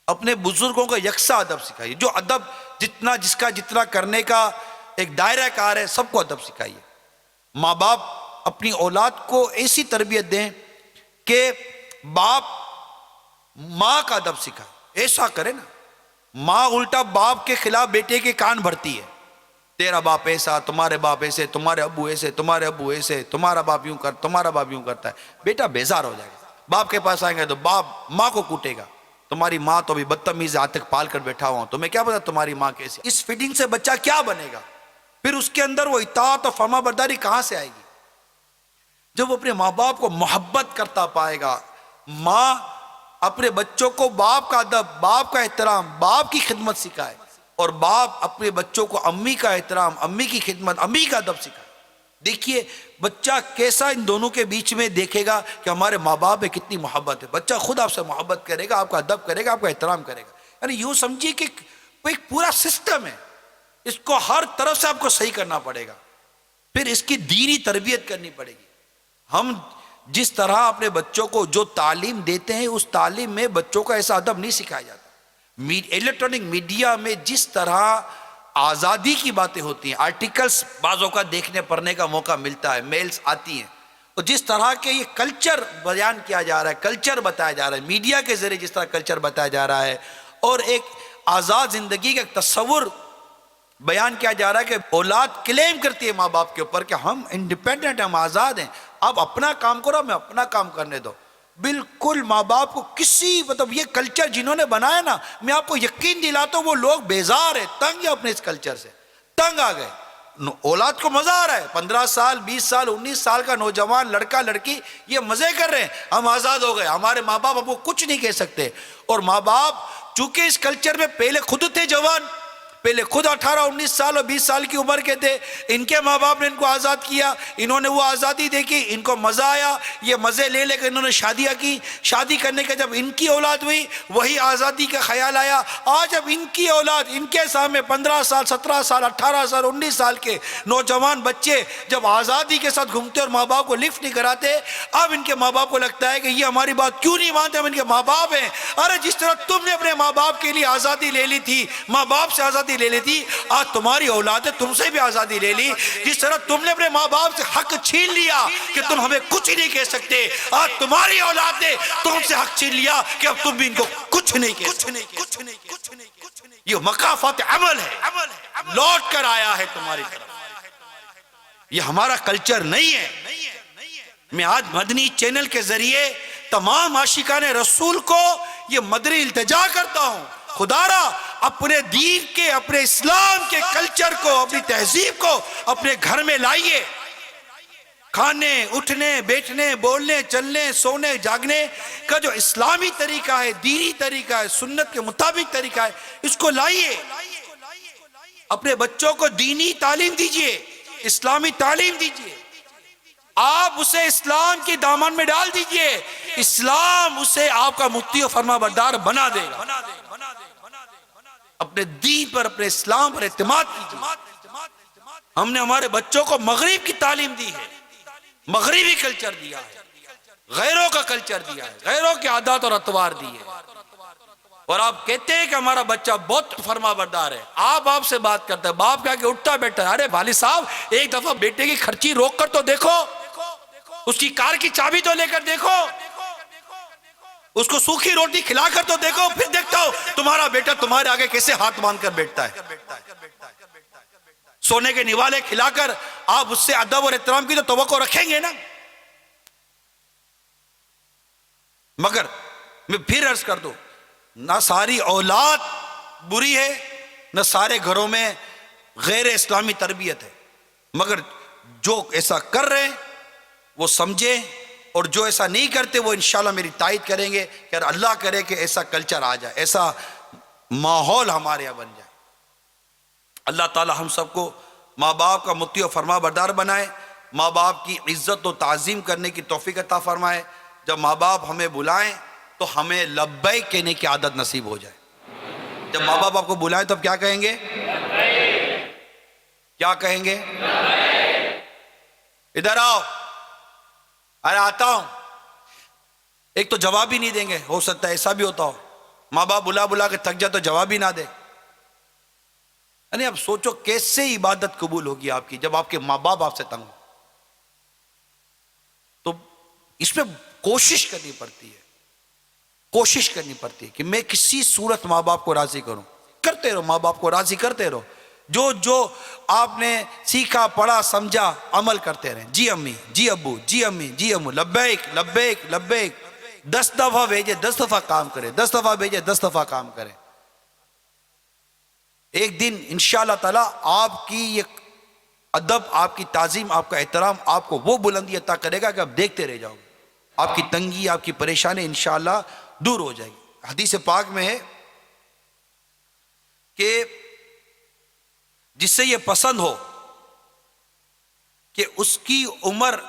اپنے بزرگوں کا یکساں ادب سکھائیے۔ جو ادب جتنا جس کا جتنا کرنے کا ایک دائرہ کار ہے، سب کو ادب سکھائیے۔ ماں باپ اپنی اولاد کو ایسی تربیت دیں کہ باپ ماں کا ادب سکھائے، ایسا کرے نا۔ ماں الٹا باپ کے خلاف بیٹے کے کان بھرتی ہے، تیرا باپ ایسا، تمہارے باپ ایسے، تمہارے ابو ایسے، تمہارے ابو ایسے، تمہارا باپ یوں کر، تمہارا باپ یوں کرتا ہے۔ بیٹا بیزار ہو جائے گا، باپ کے پاس آئیں گے تو باپ ماں کو کوٹے گا، تمہاری ماں تو ابھی بدتمیز عاتق پال کر بیٹھا ہوا ہوں، تمہیں کیا پتا تمہاری ماں کیسی۔ اس فیڈنگ سے بچہ کیا بنے گا؟ پھر اس کے اندر وہ اطاعت اور فرما برداری کہاں سے آئے گی؟ جب وہ اپنے ماں باپ کو محبت کرتا پائے گا، ماں اپنے بچوں کو باپ کا ادب، باپ کا احترام، باپ کی خدمت سکھائے، اور باپ اپنے بچوں کو امی کا احترام، امی کی خدمت، امی کا ادب سکھائے، دیکھیے بچہ کیسا ان دونوں کے بیچ میں دیکھے گا کہ ہمارے ماں باپ میں کتنی محبت ہے۔ بچہ خود آپ سے محبت کرے گا، آپ کا ادب کرے گا، آپ کا احترام کرے گا۔ یعنی یوں سمجھیے کہ ایک پورا سسٹم ہے، اس کو ہر طرف سے آپ کو صحیح کرنا پڑے گا، پھر اس کی دینی تربیت کرنی پڑے گی۔ ہم جس طرح اپنے بچوں کو جو تعلیم دیتے ہیں، اس تعلیم میں بچوں کا ایسا ادب نہیں سکھایا جاتا۔ الیکٹرانک میڈیا میں جس طرح آزادی کی باتیں ہوتی ہیں، آرٹیکلز بعضوں کا دیکھنے پڑھنے کا موقع ملتا ہے، میلز آتی ہیں، اور جس طرح کے یہ کلچر بیان کیا جا رہا ہے، کلچر بتایا جا رہا ہے، میڈیا کے ذریعے جس طرح کلچر بتایا جا رہا ہے، اور ایک آزاد زندگی کا ایک تصور بیان کیا جا رہا ہے کہ اولاد کلیم کرتی ہے ماں باپ کے اوپر کہ ہم انڈیپینڈنٹ ہیں، ہم آزاد ہیں، آپ اپنا کام کرو، ہمیں اپنا کام کرنے دو۔ بالکل ماں باپ کو کسی یہ کلچر جنہوں نے بنایا نا، میں آپ کو یقین دلاتا ہوں وہ لوگ بیزار ہیں، تنگ ہیں اپنے اس کلچر سے، تنگ آ گئے۔ اولاد کو مزہ آ رہا ہے، 15 سال 20 سال 19 سال کا نوجوان لڑکا لڑکی یہ مزے کر رہے ہیں، ہم آزاد ہو گئے، ہمارے ماں باپ اب وہ کچھ نہیں کہہ سکتے۔ اور ماں باپ چونکہ اس کلچر میں پہلے خود تھے جوان، پہلے خود 18 19 سال اور 20 سال کی عمر کے تھے، ان کے ماں باپ نے ان کو آزاد کیا، انہوں نے وہ آزادی دیکھی، ان کو مزہ آیا، یہ مزے لے لے کر انہوں نے شادیاں کی، شادی کرنے کے جب ان کی اولاد ہوئی وہی آزادی کا خیال آیا۔ آج اب ان کی اولاد، ان کے سامنے 15 سال 17 سال 18 سال 19 سال کے نوجوان بچے جب آزادی کے ساتھ گھومتے اور ماں باپ کو لفٹ نہیں کراتے، اب ان کے ماں باپ کو لگتا ہے کہ یہ ہماری بات کیوں نہیں مانتے، ہم ان کے ماں باپ ہیں۔ ارے جس طرح تم نے اپنے ماں باپ کے لیے آزادی لے لی تھی، ماں باپ سے آزادی لے لی تھی، آج تمہاری اولاد ہے تم سے بھی آزادی لے لی۔ جس طرح تم نے اپنے ماں باپ سے حق چھین لیا کہ تم ہمیں کچھ نہیں کہہ سکتے، آج تمہاری اولاد نے تم سے حق چھین لیا کہ اب تم بھی ان کو کچھ نہیں کہہ سکتے۔ یہ مکافات عمل ہے، لوٹ کر آیا ہے تمہاری طرف، یہ ہمارا کلچر نہیں ہے۔ میں آج مدنی چینل کے ذریعے تمام عاشقان رسول کو یہ مدنی التجا کرتا ہوں، خدا را اپنے دین کے، اپنے اسلام کے کلچر کو، اپنی تہذیب کو اپنے گھر میں لائیے۔ کھانے اٹھنے بیٹھنے بولنے چلنے سونے جاگنے کا جو اسلامی طریقہ ہے، دینی طریقہ ہے، سنت کے مطابق طریقہ ہے، اس کو لائیے۔ اپنے بچوں کو دینی تعلیم دیجیے، اسلامی تعلیم دیجیے، آپ اسے اسلام کے دامن میں ڈال دیجیے، اسلام اسے آپ کا مطیع و فرما بردار بنا دے گا۔ اپنے دین پر، اپنے اسلام پر اعتماد کیجیے۔ ہم نے ہمارے بچوں کو مغرب کی تعلیم دی ہے، مغربی کلچر دیا ہے، غیروں کا کلچر دیا ہے، غیروں کے عادات اور اطوار دیے، اور آپ کہتے ہیں کہ ہمارا بچہ بہت فرما بردار ہے۔ آپ سے بات کرتا ہے، باپ کہا کہ اٹھتا بیٹھتا ہے، ارے والد صاحب ایک دفعہ بیٹے کی خرچی روک کر تو دیکھو، اس کی کار کی چابی تو لے کر دیکھو، اس کو سوکھی روٹی کھلا کر تو دیکھو، پھر دیکھتا ہو تمہارا بیٹا تمہارے آگے کیسے ہاتھ باندھ کر بیٹھتا ہے۔ سونے کے نوالے کھلا کر آپ اس سے ادب اور احترام کی تو توقع رکھیں گے نا۔ مگر میں پھر عرض کر دوں، نہ ساری اولاد بری ہے، نہ سارے گھروں میں غیر اسلامی تربیت ہے، مگر جو ایسا کر رہے ہیں وہ سمجھے، اور جو ایسا نہیں کرتے وہ انشاءاللہ میری تائید کریں گے کہ اللہ کرے کہ ایسا کلچر آ جائے، ایسا ماحول ہمارے یہاں بن جائے۔ اللہ تعالی ہم سب کو ماں باپ کا مطیع و فرما بردار بنائے، ماں باپ کی عزت و تعظیم کرنے کی توفیق عطا فرمائے۔ جب ماں باپ ہمیں بلائیں تو ہمیں لبیک کہنے کی عادت نصیب ہو جائے۔ جب ماں باپ آپ کو بلائیں تب کیا کہیں گے؟ کیا کہیں گے؟ ادھر آؤ، ارے آتا ہوں۔ ایک تو جواب ہی نہیں دیں گے، ہو سکتا ہے ایسا بھی ہوتا ہو ماں باپ بلا بلا کے تھک جائے تو جواب ہی نہ دے۔ یعنی اب سوچو کیسے عبادت قبول ہوگی آپ کی جب آپ کے ماں باپ آپ سے تنگ ہو۔ تو اس میں کوشش کرنی پڑتی ہے، کوشش کرنی پڑتی ہے کہ میں کسی صورت ماں باپ کو راضی کروں۔ کرتے رہو، ماں باپ کو راضی کرتے رہو، جو آپ نے سیکھا پڑھا سمجھا عمل کرتے رہیں۔ جی امی، جی ابو، جی امی، جی امو، لبیک لبیک لبیک، 10 دفعہ بھیجے 10 دفعہ کام کرے، 10 دفعہ بھیجے 10 دفعہ کام کرے. ایک دن انشاءاللہ تعالی آپ کی یہ ادب، آپ کی تعظیم، آپ کا احترام آپ کو وہ بلندی عطا کرے گا کہ آپ دیکھتے رہ جاؤ گے. آپ کی تنگی، آپ کی پریشانی انشاءاللہ دور ہو جائے گی. حدیث پاک میں ہے کہ جس سے یہ پسند ہو کہ اس کی عمر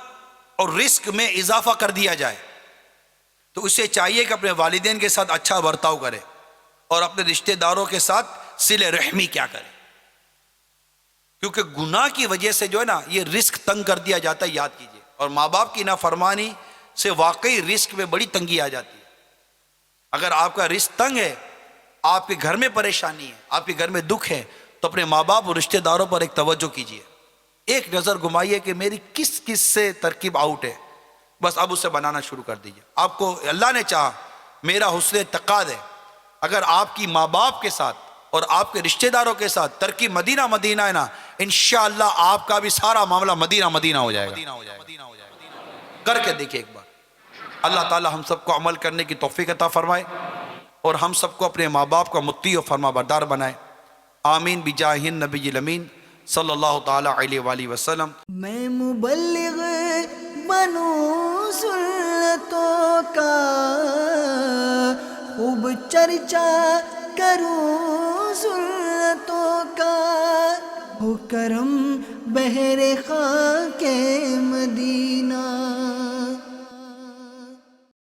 اور رزق میں اضافہ کر دیا جائے تو اسے چاہیے کہ اپنے والدین کے ساتھ اچھا برتاؤ کرے اور اپنے رشتہ داروں کے ساتھ صلہ رحمی کیا کرے. کیونکہ گناہ کی وجہ سے جو ہے نا یہ رزق تنگ کر دیا جاتا ہے، یاد کیجئے. اور ماں باپ کی نافرمانی سے واقعی رزق میں بڑی تنگی آ جاتی ہے. اگر آپ کا رزق تنگ ہے، آپ کے گھر میں پریشانی ہے، آپ کے گھر میں دکھ ہے، تو اپنے ماں باپ اور رشتہ داروں پر ایک توجہ کیجئے. ایک نظر گھمائیے کہ میری کس کس سے ترکیب آؤٹ ہے، بس اب اسے بنانا شروع کر دیجئے. آپ کو اللہ نے چاہا، میرا حسن اعتقاد ہے اگر آپ کی ماں باپ کے ساتھ اور آپ کے رشتہ داروں کے ساتھ ترکیب مدینہ مدینہ ہے نا، انشاءاللہ آپ کا بھی سارا معاملہ مدینہ مدینہ ہو جائے گا. کر کے دیکھیں ایک بار. اللہ تعالی ہم سب کو عمل کرنے کی توفیق عطا فرمائے اور ہم سب کو اپنے ماں باپ کا مطیع و فرما بردار بنائے. آمین بجاہ النبی الامین صلی اللہ تعالی علیہ وآلہ وسلم. میں مبلغ بنوں سنتوں کا، خوب چرچا کروں سنتوں کا، ہو کرم بہر خاک مدینہ.